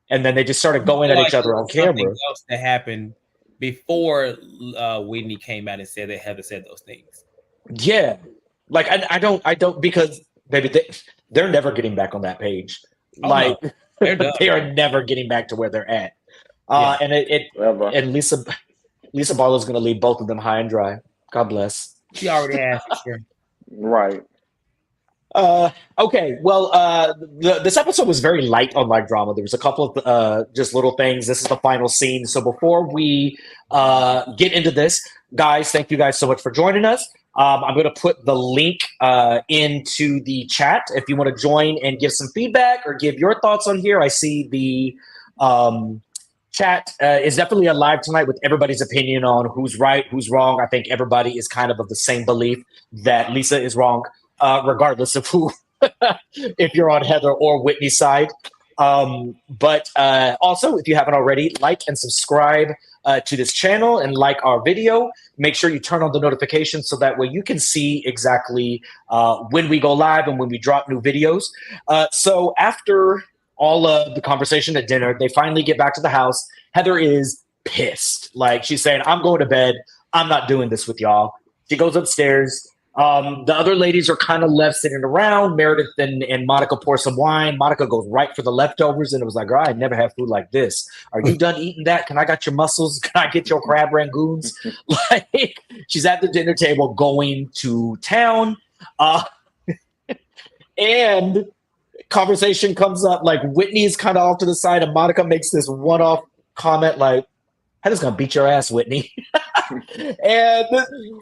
And then they just started going at each other on camera. Something else that happened before Whitney came out and said that Heather said those things. Yeah, like I don't because baby, they're never getting back on that page. No. They are never getting back to where they're at. And Lisa Barlow's going to leave both of them high and dry. God bless. She already has. Sure. Right. Okay. Well, this episode was very light on live drama. There was a couple of just little things. This is the final scene. So before we get into this, guys, thank you guys so much for joining us. I'm going to put the link into the chat if you want to join and give some feedback or give your thoughts on here. I see the chat is definitely alive tonight with everybody's opinion on who's right, who's wrong. I think everybody is kind of the same belief that Lisa is wrong, regardless of who, if you're on Heather or Whitney's side. But also, if you haven't already, like and subscribe to this channel and like our video. Make sure you turn on the notifications so that way you can see exactly when we go live and when we drop new videos. So after all of the conversation at dinner, they finally get back to the house. Heather is pissed. Like, she's saying, I'm going to bed. I'm not doing this with y'all. She goes upstairs. The other ladies are kind of left sitting around. Meredith and Monica pour some wine. Monica goes right for the leftovers, and it was like, girl, I never had food like this. Are you done eating that? Can I got your mussels? Can I get your crab rangoons? Like, she's at the dinner table going to town. And conversation comes up, like Whitney's kind of off to the side, and Monica makes this one-off comment like, Heather's gonna beat your ass, Whitney. And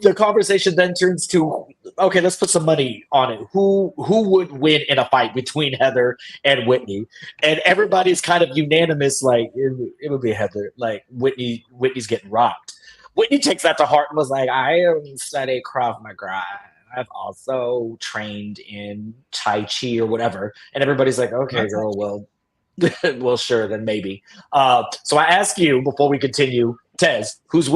the conversation then turns to, okay, let's put some money on it. Who would win in a fight between Heather and Whitney? And everybody's kind of unanimous, like it would be Heather. Like Whitney's getting rocked. Whitney takes that to heart and was like, I am studying Krav Maga. I've also trained in Tai Chi or whatever. And everybody's like, okay, girl, well, sure, then maybe. So I ask you before we continue, Tez, who's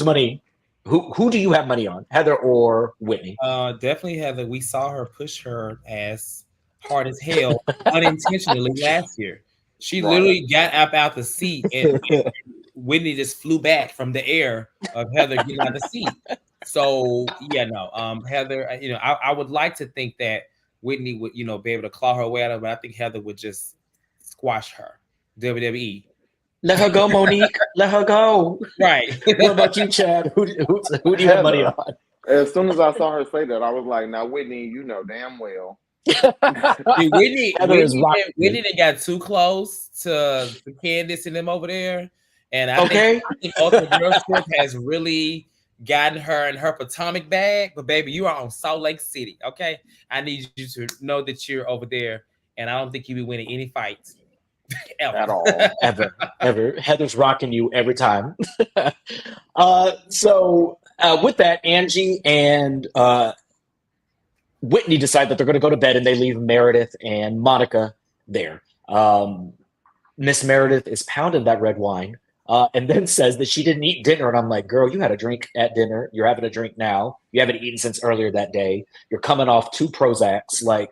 money? Who do you have money on, Heather or Whitney? Definitely Heather. We saw her push her ass hard as hell unintentionally last year. She literally got up out the seat, and Whitney just flew back from the air of Heather getting out the seat. So yeah, no, Heather. I would like to think that Whitney would, be able to claw her way out of it, but I think Heather would just squash her. WWE. Let her go, Monique. Let her go. Right. What about you, Chad? Who do you have money on? As soon as I saw her say that, I was like, now, Whitney, you know damn well. Whitney got too close to Candace and them over there. And I think Ultimate Girl Trip has really gotten her in her Potomac bag. But, baby, you are on Salt Lake City, okay? I need you to know that you're over there. And I don't think you'll be winning any fights. Ever. At all. ever. Heather's rocking you every time. So with that, Angie and Whitney decide that they're going to go to bed, and they leave Meredith and Monica there. Miss Meredith is pounding that red wine and then says that she didn't eat dinner. And I'm like, girl, you had a drink at dinner. You're having a drink now. You haven't eaten since earlier that day. You're coming off 2 Prozacs. Like,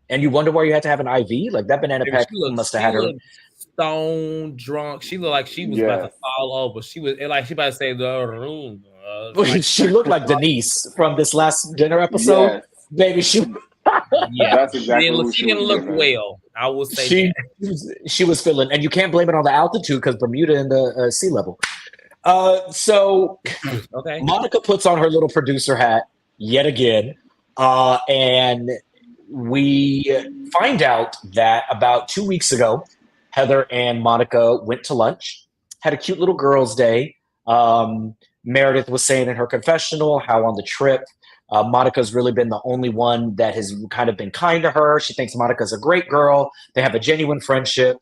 and you wonder why you had to have an IV? Like, that banana pack must have had her stone drunk. She looked like she was about to fall over. She was like she about to say the room. She looked like Denise from this last dinner episode. Yes. Baby, that's exactly she didn't look well. I will say she was feeling, and you can't blame it on the altitude because Bermuda and the sea level. So Monica puts on her little producer hat yet again, and we find out that about 2 weeks ago, Heather and Monica went to lunch, had a cute little girls' day. Meredith was saying in her confessional how on the trip, Monica's really been the only one that has kind of been kind to her. She thinks Monica's a great girl. They have a genuine friendship.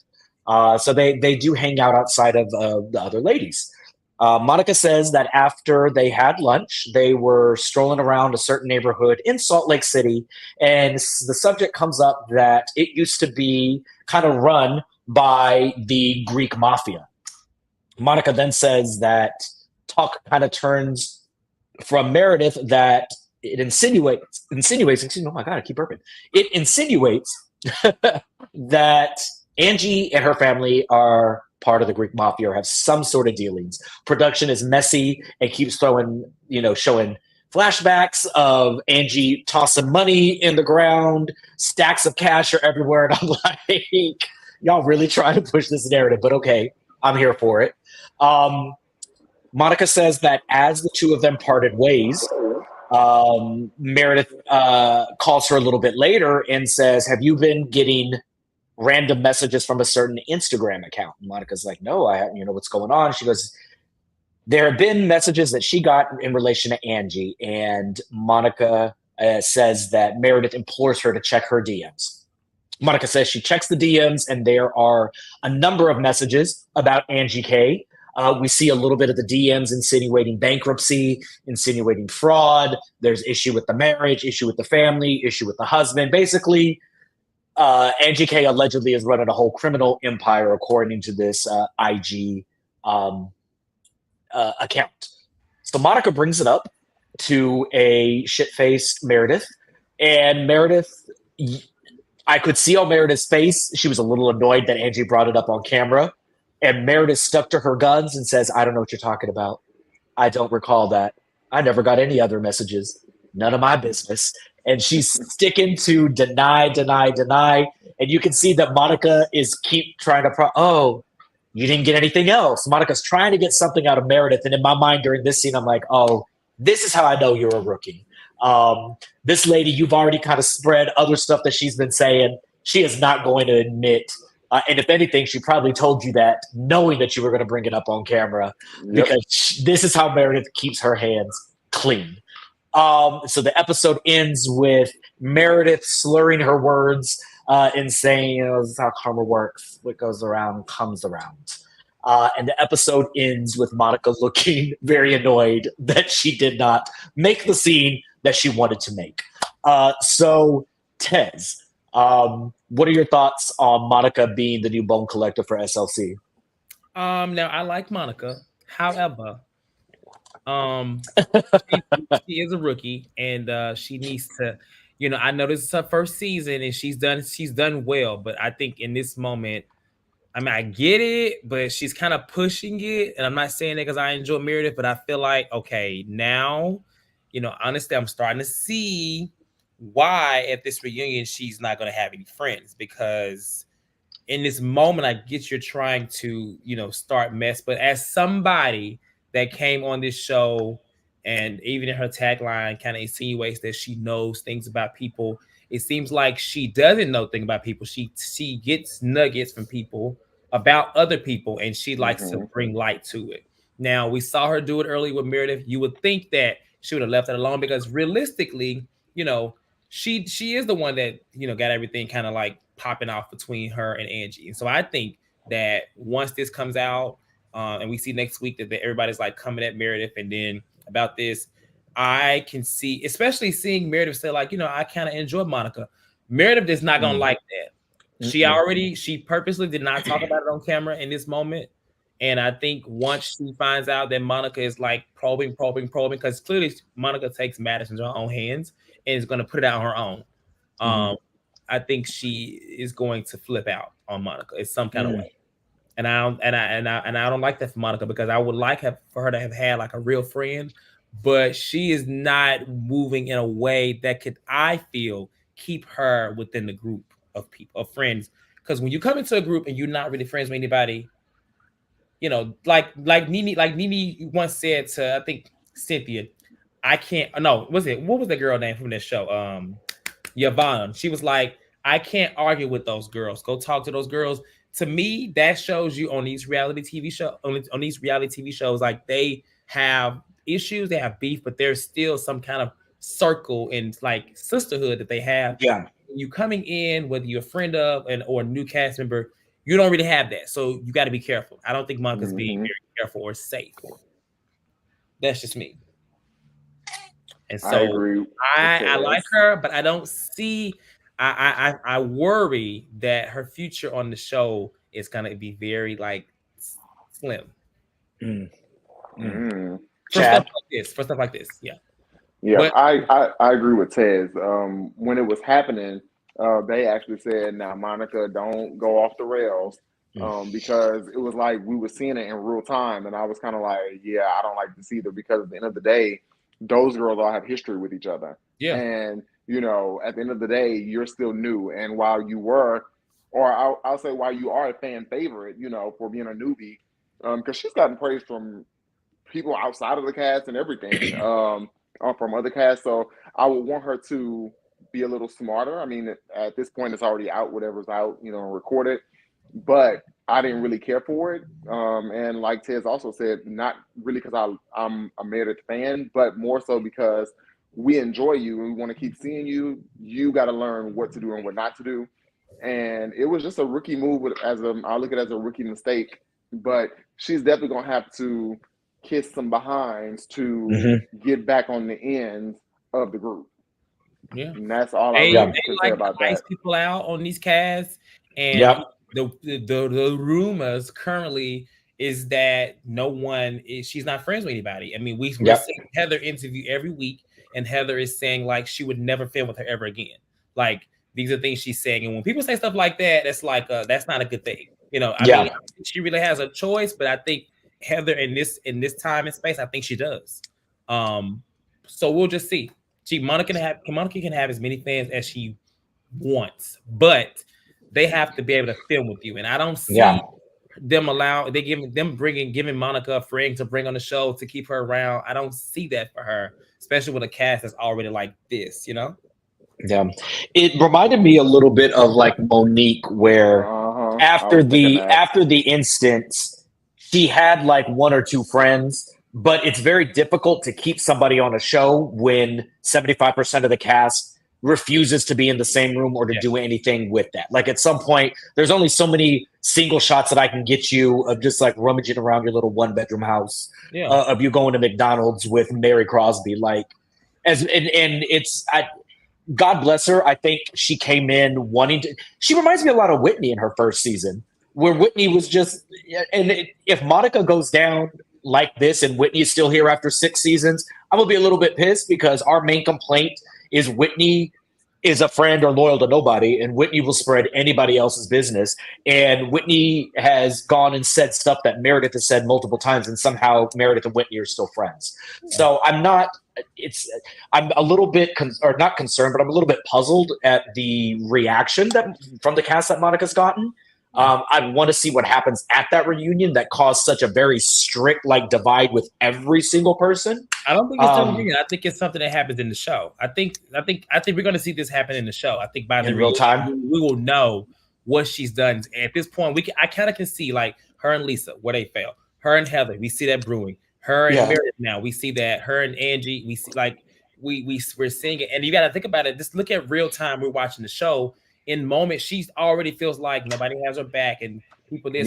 So they do hang out outside of the other ladies. Monica says that after they had lunch, they were strolling around a certain neighborhood in Salt Lake City, and the subject comes up that it used to be kind of run by the Greek mafia. Monica then says that talk kind of turns from Meredith that it insinuates, excuse me, oh my God, I keep burping. It insinuates that Angie and her family are part of the Greek mafia or have some sort of dealings. Production is messy and keeps throwing, showing flashbacks of Angie tossing money in the ground, stacks of cash are everywhere. And I'm like, y'all really trying to push this narrative, but okay, I'm here for it. Monica says that as the two of them parted ways, Meredith calls her a little bit later and says, have you been getting random messages from a certain Instagram account? And Monica's like, no, I haven't, what's going on? She goes, there have been messages that she got in relation to Angie, and Monica says that Meredith implores her to check her DMs. Monica says she checks the DMs, and there are a number of messages about Angie K. We see a little bit of the DMs insinuating bankruptcy, insinuating fraud. There's issue with the marriage, issue with the family, issue with the husband. Basically, Angie K allegedly is running a whole criminal empire, according to this IG account. So Monica brings it up to a shit-faced Meredith, and Meredith, I could see on Meredith's face, she was a little annoyed that Angie brought it up on camera, and Meredith stuck to her guns and says, I don't know what you're talking about. I don't recall that. I never got any other messages. None of my business. And she's sticking to deny. And you can see that Monica is keep trying to you didn't get anything else. Monica's trying to get something out of Meredith. And in my mind during this scene, I'm like, oh, this is how I know you're a rookie. This lady, you've already kind of spread other stuff that she's been saying. She is not going to admit. And if anything, she probably told you that knowing that you were going to bring it up on camera. Yep. Because this is how Meredith keeps her hands clean. So the episode ends with Meredith slurring her words and saying, this is how karma works. What goes around comes around. And the episode ends with Monica looking very annoyed that she did not make the scene that she wanted to make. So, Tez, what are your thoughts on Monica being the new bone collector for SLC? Now, I like Monica. However, she is a rookie, and she needs to, I know this is her first season, and she's done well. But I think in this moment, I mean, I get it, but she's kind of pushing it. And I'm not saying that because I enjoy Meredith, but I feel like, okay, now, honestly, I'm starting to see why at this reunion she's not going to have any friends, because in this moment, I get you're trying to, start mess. But as somebody that came on this show, and even in her tagline kind of insinuates that she knows things about people, it seems like she doesn't know things about people. She gets nuggets from people about other people, and she likes to bring light to it. Now, we saw her do it early with Meredith. You would think that she would have left it alone, because realistically, she is the one that, got everything kind of like popping off between her and Angie. And so I think that once this comes out, and we see next week that everybody's like coming at Meredith and then about this, I can see, especially seeing Meredith say like, I kind of enjoy Monica. Meredith is not going to like that. She purposely did not talk about it on camera in this moment. And I think once she finds out that Monica is like probing, because clearly Monica takes matters into her own hands and is going to put it out on her own. I think she is going to flip out on Monica in some kind of way. And I don't like that for Monica, because I would like for her to have had like a real friend, but she is not moving in a way that could, I feel, keep her within the group of people, of friends. Because when you come into a group and you're not really friends with anybody, like Nene once said to, I think, Cynthia, what was the girl name from this show? Yvonne. She was like, I can't argue with those girls. Go talk to those girls. To me, that shows you on these reality TV shows, like they have issues, they have beef, but there's still some kind of circle and like sisterhood that they have. Yeah. You coming in, whether you're a friend of or a new cast member, you don't really have that. So you got to be careful. I don't think Monica's being very careful or safe. That's just me. And so I like her, but I don't see. I worry that her future on the show is gonna be very like slim. Mm. For stuff like this. Yeah. Yeah, But I agree with Tez. When it was happening, they actually said, "Now, Monica, don't go off the rails," because it was like we were seeing it in real time, and I was kind of like, "Yeah, I don't like this either," because at the end of the day, those girls all have history with each other, yeah. and at the end of the day, you're still new, and while you were, or I'll say, while you are a fan favorite, for being a newbie, because she's gotten praise from people outside of the cast and everything, from other casts. So I would want her to be a little smarter. I mean, at this point, it's already out, whatever's out, recorded. But I didn't really care for it. And like Tez also said, not really because I'm a Meredith fan, but more so because we enjoy you and we want to keep seeing you. You got to learn what to do and what not to do. And it was just a rookie move. I look at it as a rookie mistake. But she's definitely going to have to kiss some behinds to get back on the ends of the group. Yeah, and that's all I they really can say like about to ice that. people out on these casts, and the rumors currently is that she's not friends with anybody. I mean, we're seeing Heather interview every week, and Heather is saying like she would never film with her ever again. Like these are things she's saying, and when people say stuff like that, that's like that's not a good thing. I mean, she really has a choice, but I think Heather in this time and space, I think she does. So we'll just see. Monica can have as many fans as she wants, but they have to be able to film with you. And I don't see them giving Monica a friend to bring on the show to keep her around. I don't see that for her, especially with a cast that's already like this. Yeah, it reminded me a little bit of like Monique, where after the instance, she had like one or two friends, but it's very difficult to keep somebody on a show when 75% of the cast refuses to be in the same room or to do anything with that. Like at some point, there's only so many single shots that I can get you of just like rummaging around your little 1-bedroom house, of you going to McDonald's with Mary Crosby, like God bless her. I think she came in wanting to. She reminds me a lot of Whitney in her first season, where Whitney was just. And if Monica goes down like this and Whitney is still here after 6 seasons, I'm gonna be a little bit pissed, because our main complaint is Whitney is a friend or loyal to nobody, and Whitney will spread anybody else's business. And Whitney has gone and said stuff that Meredith has said multiple times, and somehow Meredith and Whitney are still friends. So I'm a little bit not concerned, but I'm a little bit puzzled at the reaction from the cast that Monica's gotten. I want to see what happens at that reunion that caused such a very strict divide with every single person. I don't think it's the reunion. I think it's something that happens in the show. I think we're going to see this happen in the show. I think by the real time we will know what she's done. At this point, I kind of can see like her and Lisa where they fail. Her and Heather, we see that brewing. Her and Meredith now, we see that. Her and Angie, we see we're seeing it. And you got to think about it. Just look at real time. We're watching the show. In moments, she already feels like nobody has her back, and people and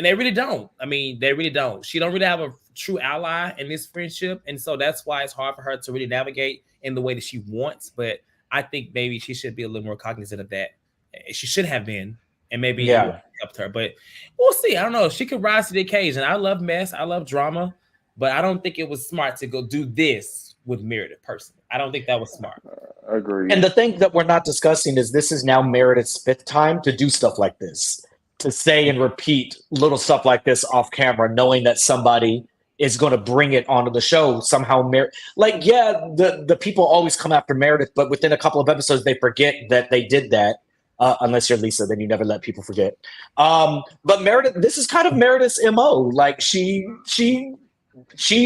they really don't. I mean, they really don't. She don't really have a true ally in this friendship, and so that's why it's hard for her to really navigate in the way that she wants. But I think maybe she should be a little more cognizant of that. She should have been, and maybe it helped her. But we'll see. I don't know. She could rise to the occasion. I love mess. I love drama, but I don't think it was smart to go do this with Meredith personally. I don't think that was smart. Agreed. And the thing that we're not discussing is this is now Meredith's 5th time to do stuff like this, to say and repeat little stuff like this off camera, knowing that somebody is going to bring it onto the show somehow. The people always come after Meredith, but within a couple of episodes, they forget that they did that. Unless you're Lisa, then you never let people forget. But Meredith, this is kind of Meredith's MO. Like she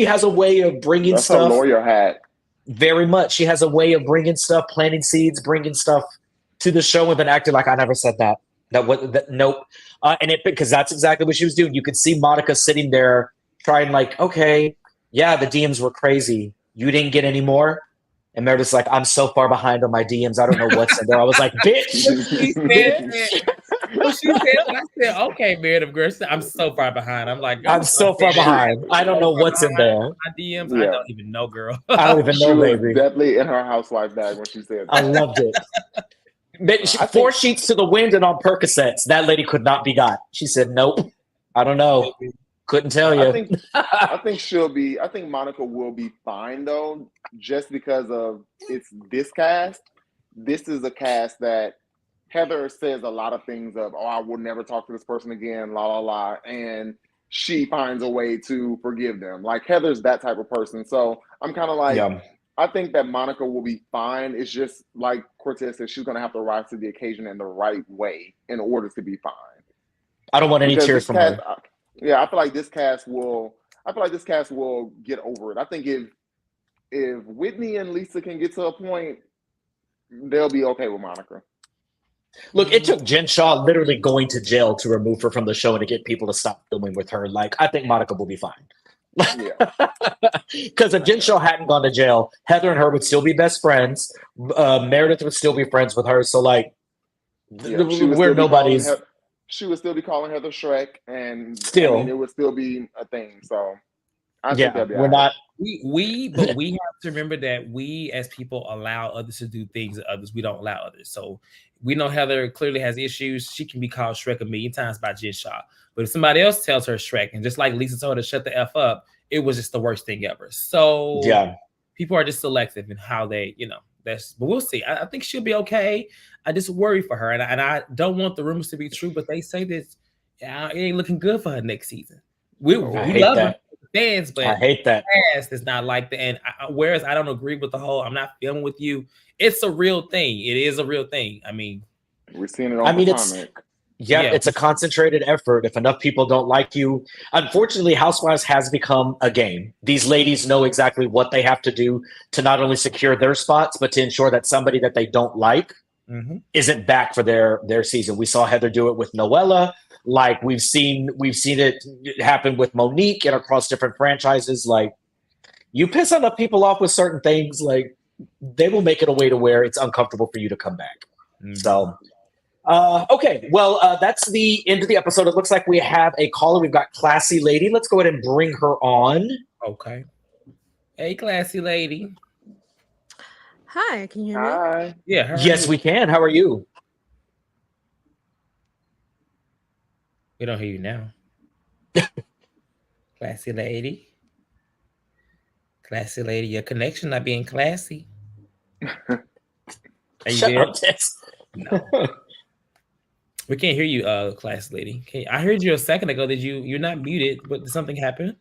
has a way of bringing stuff. That's a lawyer hat. Very much. She has a way of bringing stuff, planting seeds, bringing stuff to the show, and then acting like I never said that. Nope. Because that's exactly what she was doing. You could see Monica sitting there trying okay, yeah, the DMs were crazy. You didn't get any more? And Meredith's like, I'm so far behind on my DMs. I don't know what's in there. I was like, bitch. She said, I said, okay, Meredith, girl, I'm so far behind. I'm like, I'm so far behind. I don't know what's in there. My DMs, I don't even know, girl. I don't even know, baby. Was definitely in her housewife bag when she said that. I loved it. 4 sheets to the wind and on Percocets. That lady could not be got. She said, nope. I don't know. Couldn't tell I you. think I think she'll be. I think Monica will be fine though, just because of it's this cast. This is a cast that Heather says a lot of things of, oh, I will never talk to this person again, la la la, and she finds a way to forgive them. Like Heather's that type of person. So I'm kind of like, Yeah. I think that Monica will be fine. It's just like Cortez said, she's going to have to rise to the occasion in the right way in order to be fine. I don't want any Because tears this from cast, her. yeah, I feel like this cast will. I feel like this cast will get over it. I think if Whitney and Lisa can get to a point, they'll be okay with Monica. Look, it took Jen Shaw literally going to jail to remove her from the show and to get people to stop filming with her. Like, I think Monica will be fine. Yeah. Because if Jen Shaw hadn't gone to jail, Heather and her would still be best friends. Meredith would still be friends with her. So, like, Yeah, she would we're still be nobody's. she would still be calling Heather Shrek, and I Still. mean, it would still be a thing. So I think Yeah, they'll be we're all right. not. But we have to remember that we as people allow others to do things that others we don't allow others. So we know Heather clearly has issues. She can be called Shrek a million times by Jen Shaw. But if somebody else tells her Shrek, and just like Lisa told her to shut the F up, it was just the worst thing ever. So Yeah. people are just selective in how they, but we'll see. I think she'll be okay. I just worry for her. And I don't want the rumors to be true, but they say this, it ain't looking good for her next season. We hate love that. her fans, but I hate that. past is not like that. And whereas I don't agree with the whole I'm not filming with you, it's a real thing. It is a real thing. I mean, We're seeing it on Potomac. It's a concentrated effort. If enough people don't like you, unfortunately, Housewives has become a game. These ladies know exactly what they have to do to not only secure their spots, but to ensure that somebody that they don't like isn't back for their season. We saw Heather do it with Noella. Like we've seen it happen with Monique and across different franchises. Like you piss enough people off with certain things, like they will make it a way to where it's uncomfortable for you to come back. So. Okay, well, that's the end of the episode. It looks like we have a caller. We've got Classy Lady. Let's go ahead and bring her on. Okay. Hey, Classy Lady. Hi, can you hear me? Hi. Yeah. Yes, we can. How are you? We don't hear you now. Classy Lady. Classy Lady, your connection not being classy. Are you Shut there? up, Tess. No. We can't hear you, Classy Lady. I heard you a second ago that you're not muted, but did something happen?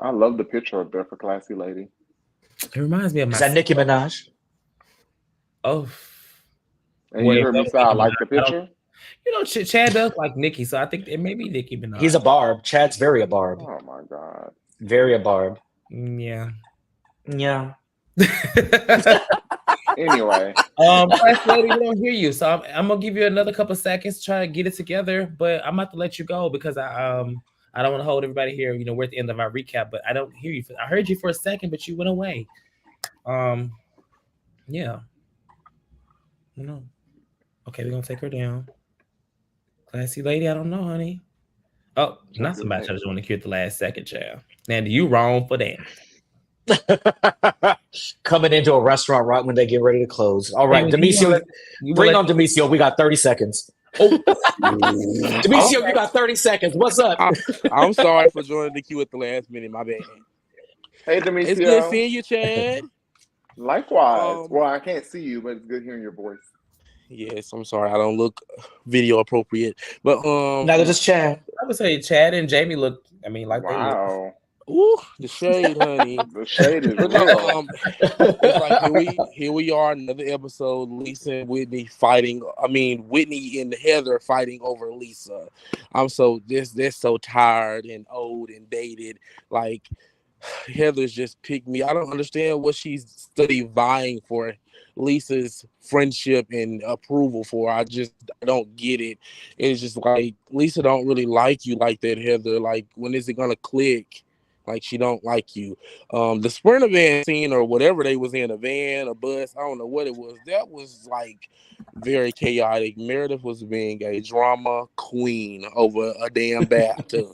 I love the picture up there for Classy Lady. It reminds me of my. Is that Nicki Minaj? Oh. And you heard me say I like the picture? Chad does like Nicki, so I think it may be Nicki Minaj. He's a barb. Chad's very a barb. Oh my God. Very a barb. Yeah. Yeah. Anyway. Classy Lady, we don't hear you, so I'm gonna give you another couple seconds to try to get it together, but I'm about to let you go because I don't want to hold everybody here. We're at the end of our recap, but I don't hear you. I heard you for a second, but you went away. Yeah. Okay, we're gonna take her down. Classy Lady, I don't know, honey. Oh, not somebody trying to join the queue at the last second, child. Now, you wrong for that. Coming into a restaurant right when they get ready to close. All right, Demisio, bring on Demisio. We got 30 seconds. Oh. Demisio, you got 30 seconds. What's up? I'm sorry for joining the queue at the last minute. My bad. Hey, Demisio. It's good seeing you, Chad. Likewise. Well, I can't see you, but it's good hearing your voice. Yes, I'm sorry. I don't look video appropriate. But neither does Chad. I would say Chad and Jamie look, like wow. Ooh, the shade, honey. The shade is real. It's like here we are, another episode. Lisa and Whitney fighting. Whitney and Heather fighting over Lisa. They're so tired and old and dated. Like Heather's just picked me. I don't understand what she's study vying for Lisa's friendship and approval for. I don't get it. It's just like Lisa don't really like you like that, Heather. Like when is it gonna click? Like she don't like you. The Sprinter van scene or whatever they was in, a van, a bus, I don't know what it was. That was like very chaotic. Meredith was being a drama queen over a damn bathtub.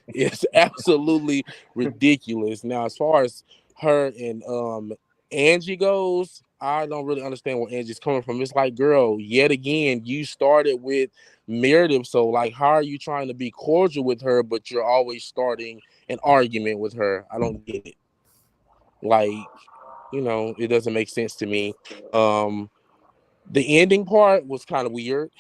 It's absolutely ridiculous. Now, as far as her and Angie goes, I don't really understand where Angie's coming from. It's like, girl, yet again, you started with Meredith. So, like, how are you trying to be cordial with her, but you're always starting an argument with her? I don't get it. Like, it doesn't make sense to me. The ending part was kind of weird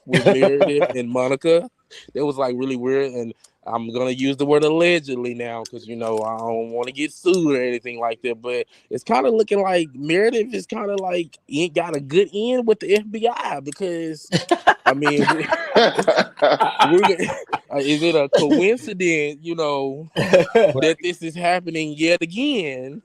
with Meredith and Monica. That was like really weird, and I'm gonna use the word allegedly now because I don't want to get sued or anything like that. But it's kind of looking like Meredith is kind of like ain't got a good end with the FBI because I mean, is it a coincidence, that this is happening yet again?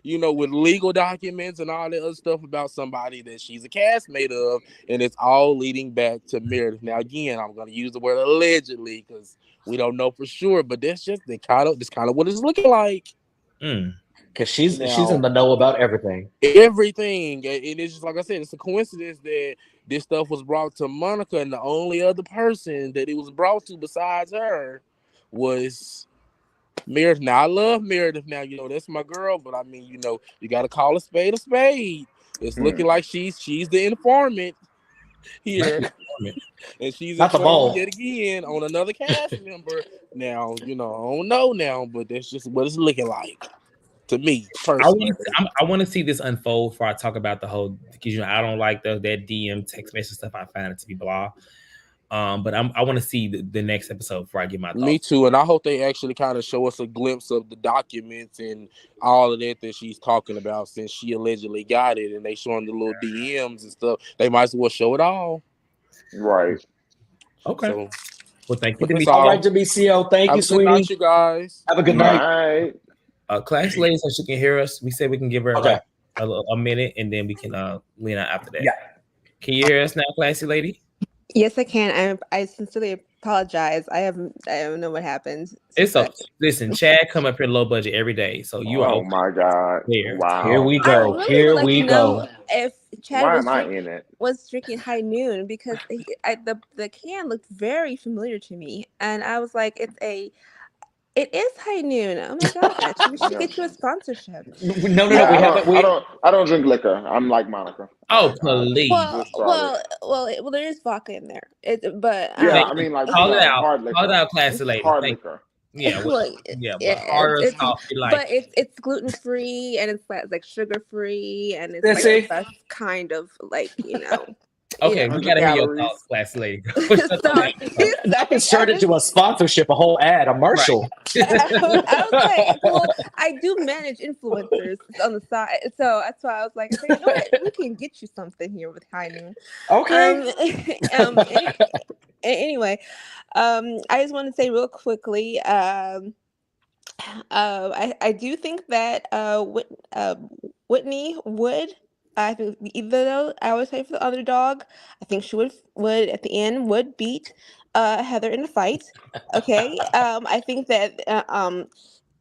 With legal documents and all that other stuff about somebody that she's a castmate of, and it's all leading back to Meredith. Now, again, I'm going to use the word allegedly because we don't know for sure, but that's just kind of what it's looking like. Because she's in the know about everything. Everything, and it's just like I said, it's a coincidence that this stuff was brought to Monica, and the only other person that it was brought to besides her was Meredith. Now I love Meredith. Now that's my girl, but I mean, you got to call a spade a spade. It's looking like she's the informant here, and she's not the ball yet again on another cast member. Now I don't know now, but that's just what it's looking like to me personally. I want to see this unfold before I talk about the whole because I don't like that DM text message stuff. I find it to be blah. But I want to see the next episode before I get my thoughts. Me too, and I hope they actually kind of show us a glimpse of the documents and all of that she's talking about since she allegedly got it, and they showing the little DMs and stuff. They might as well show it all. Right. Okay. So, well, thank you. All right, WCO. Thank you, sweetie. Good night, you guys. Have a good night. Class lady, so she can hear us. We said we can give her a minute, and then we can lean out after that. Yeah. Can you hear us now, classy lady? Yes, I can. I sincerely apologize. I don't know what happened. It's okay. Listen, Chad come up here low budget every day, so you are. Oh my God! There. Wow. Here we go. Here we go. If Chad was drinking High Noon because the can looked very familiar to me, and I was like, it is High Noon. Oh my gosh, we should get you a sponsorship. No. I don't drink liquor. I'm like Monica. Oh, please. Well, there is vodka in there. I mean, like call it hard liquor. Call it out, classy lady. Hard liquor. Yeah, but it's gluten free and it's like sugar free and it's like the best kind of like Okay, we gotta hear your thoughts, classy lady. That can turn into a sponsorship, a whole ad, a commercial. I was like, well, I do manage influencers on the side, so that's why I was like, you know what? We can get you something here with High Noon. Okay. Anyway, I just want to say real quickly, I do think that Whitney would. I think even though I always say for the underdog, I think she would at the end would beat Heather in a fight. Okay, I think that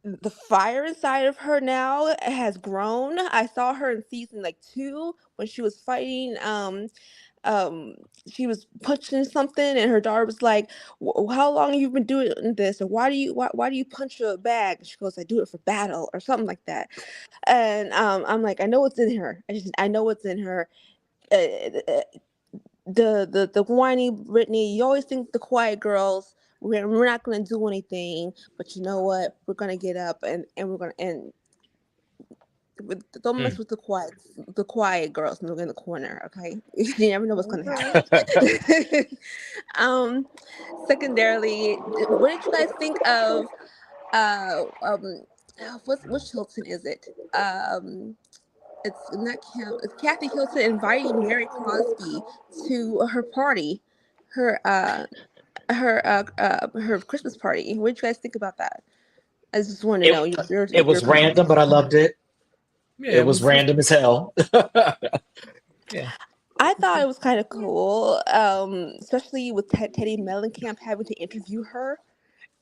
the fire inside of her now has grown. I saw her in season 2 when she was fighting. She was punching something, and her daughter was like, "How long have you been doing this? Or why do you punch a bag?" And she goes, "I do it for battle," or something like that. And I'm like, I know what's in her. I know what's in her. The whiny Brittany. You always think the quiet girls. We're not gonna do anything, but you know what? We're gonna get up and we're gonna don't mess with the quiet girls in the corner, okay? You never know what's gonna happen. Secondarily, what did you guys think of which Hilton is it? It's not Kim. It's Kathy Hilton inviting Mary Crosby to her party, her Christmas party. What did you guys think about that? I just want to know. It was random, but I loved it. Yeah, it was random as hell. Yeah. I thought it was kind of cool, especially with Teddy Mellencamp having to interview her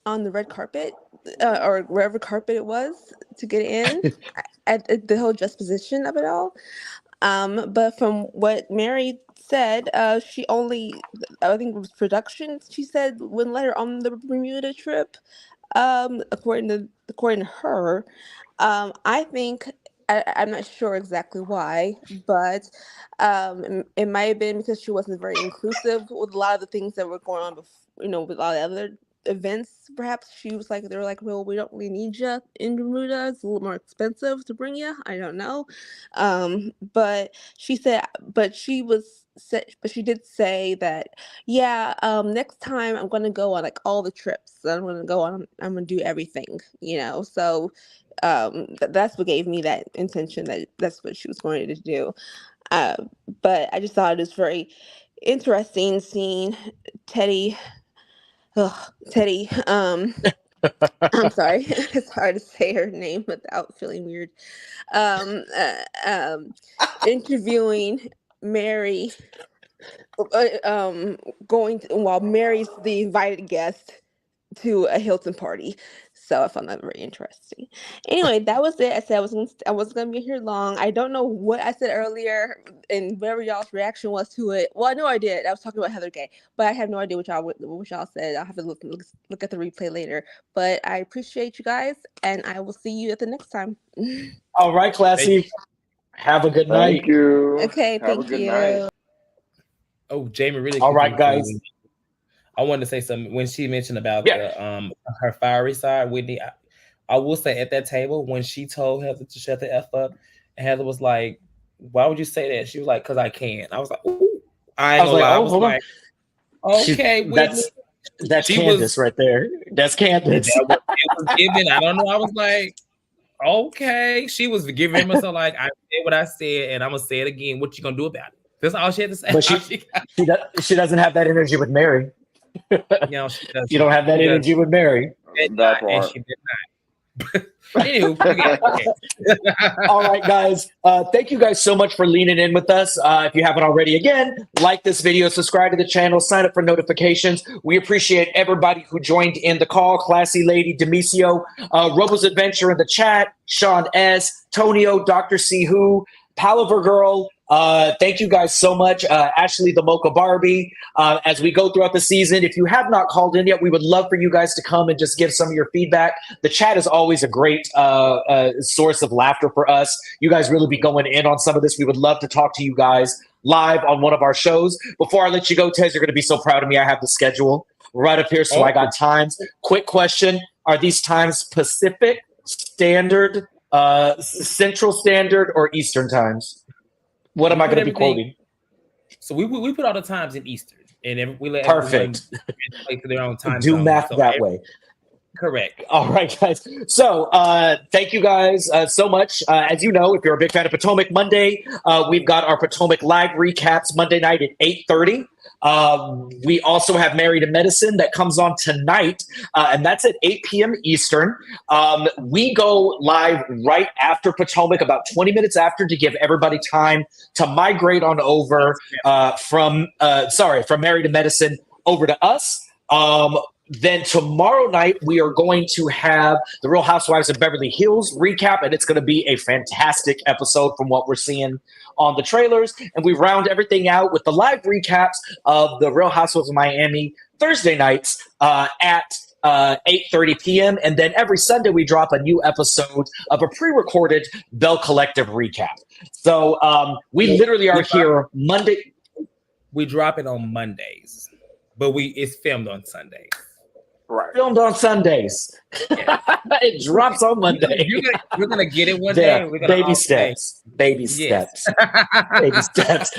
on the red carpet or wherever carpet it was to get in. At the whole juxtaposition of it all. But from what Mary said, she only, I think it was production, she said wouldn't let her on the Bermuda trip. According to her, I think I'm not sure exactly why, but it might have been because she wasn't very inclusive with a lot of the things that were going on with a lot of other events. Perhaps she was like, they were like, well, we don't really need you in Bermuda. It's a little more expensive to bring you. I don't know. But she said, but she did say that, yeah, next time I'm going to go on like all the trips. I'm going to go on, I'm going to do everything, so that's what gave me that intention that that's what she was going to do. uh, but I just thought it was very interesting seeing Teddy. Teddy. I'm sorry, it's hard to say her name without feeling weird. Um, uh, um, Interviewing Mary. Going while Mary's the invited guest to a Hilton party. So I found that very interesting. Anyway, that was it. I said I wasn't gonna be here long. I don't know what I said earlier and whatever y'all's reaction was to it. Well, I know I did. I was talking about Heather Gay, but I have no idea what y'all said. I'll have to look at the replay later. But I appreciate you guys, and I will see you at the next time. All right, Classy. Have a good night. Thank you. Okay, Have a thank good you. night. Oh, Jamie, really All quickly right, guys. I wanted to say something when she mentioned about Yeah. her fiery side, Whitney. I will say at that table when she told Heather to shut the F up, and Heather was like, "Why would you say that?" She was like, "Cause I can." I was like, "Ooh." I ain't gonna lie. I was like, "Okay, Whitney." That's Candace right there. That's Candace. It was given. I don't know. I was like, "Okay." She was giving him so like, "I said what I said, and I'm gonna say it again. What you gonna do about it?" That's all she had to say. But she doesn't have that energy with Mary. No, she doesn't. You don't have that energy with Mary. That part. And she did not. Anywho, okay. All right, guys. Thank you guys so much for leaning in with us. If you haven't already, again, like this video, subscribe to the channel, sign up for notifications. We appreciate everybody who joined in the call. Classy Lady, Demisio, Robo's Adventure in the chat, Sean S, Tonio, Dr. C Who, Palaver Girl. Thank you guys so much. Ashley the Mocha Barbie. As we go throughout the season, if you have not called in yet, we would love for you guys to come and just give some of your feedback. The chat is always a great source of laughter for us. You guys really be going in on some of this. We would love to talk to you guys live on one of our shows. Before I let you go, Tez, you're going to be so proud of me. I have the schedule right up here, so I got times. Quick question. Are these times Pacific Standard, Central Standard, or Eastern times? What am I going to be quoting? So we put all the times in Eastern, and we let perfect play to their own time. Do math that way. Correct. All right, guys. So thank you guys so much. As you know, if you're a big fan of Potomac Monday, we've got our Potomac live recaps Monday night at 8:30. We also have Married to Medicine that comes on tonight, and that's at 8 p.m. Eastern. We go live right after Potomac, about 20 minutes after, to give everybody time to migrate on over from Married to Medicine over to us. Then tomorrow night, we are going to have the Real Housewives of Beverly Hills recap, and it's going to be a fantastic episode from what we're seeing on the trailers. And we round everything out with the live recaps of the Real Housewives of Miami Thursday nights at 8:30 p.m. And then every Sunday, we drop a new episode of a pre-recorded Bell Collective recap. So we literally are here Monday. We drop it on Mondays, but it's filmed on Sundays. Right. Filmed on Sundays. Yeah. It drops on Monday. You're gonna get it one day. We're gonna baby steps. Baby steps. Baby steps.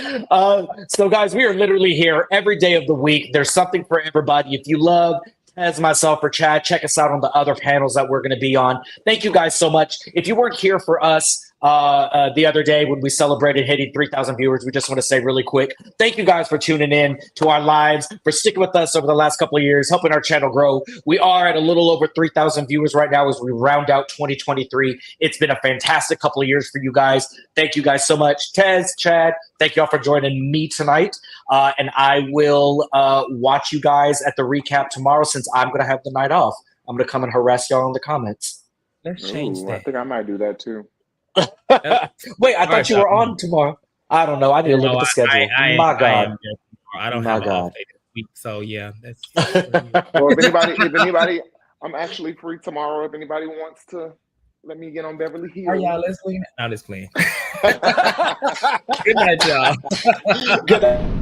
So, guys, we are literally here every day of the week. There's something for everybody. If you love Tez, myself, or Chad, check us out on the other panels that we're going to be on. Thank you guys so much. If you weren't here for us the other day when we celebrated hitting 3,000 viewers, we just want to say really quick, thank you guys for tuning in to our lives, for sticking with us over the last couple of years, helping our channel grow. We are at a little over 3,000 viewers right now as we round out 2023. It's been a fantastic couple of years for you guys. Thank you guys so much. Tez, Chad, thank you all for joining me tonight. And I will watch you guys at the recap tomorrow since I'm going to have the night off. I'm going to come and harass y'all in the comments. Let's change that. I think I might do that too. Wait, I thought you were on tomorrow. I don't know. I need to look at the schedule. My God. I don't have an off day this week, so yeah. That's well, if anybody, I'm actually free tomorrow. If anybody wants to Let me get on Beverly Hills. Are y'all listening? I'm just playing. Good night, y'all. Good night.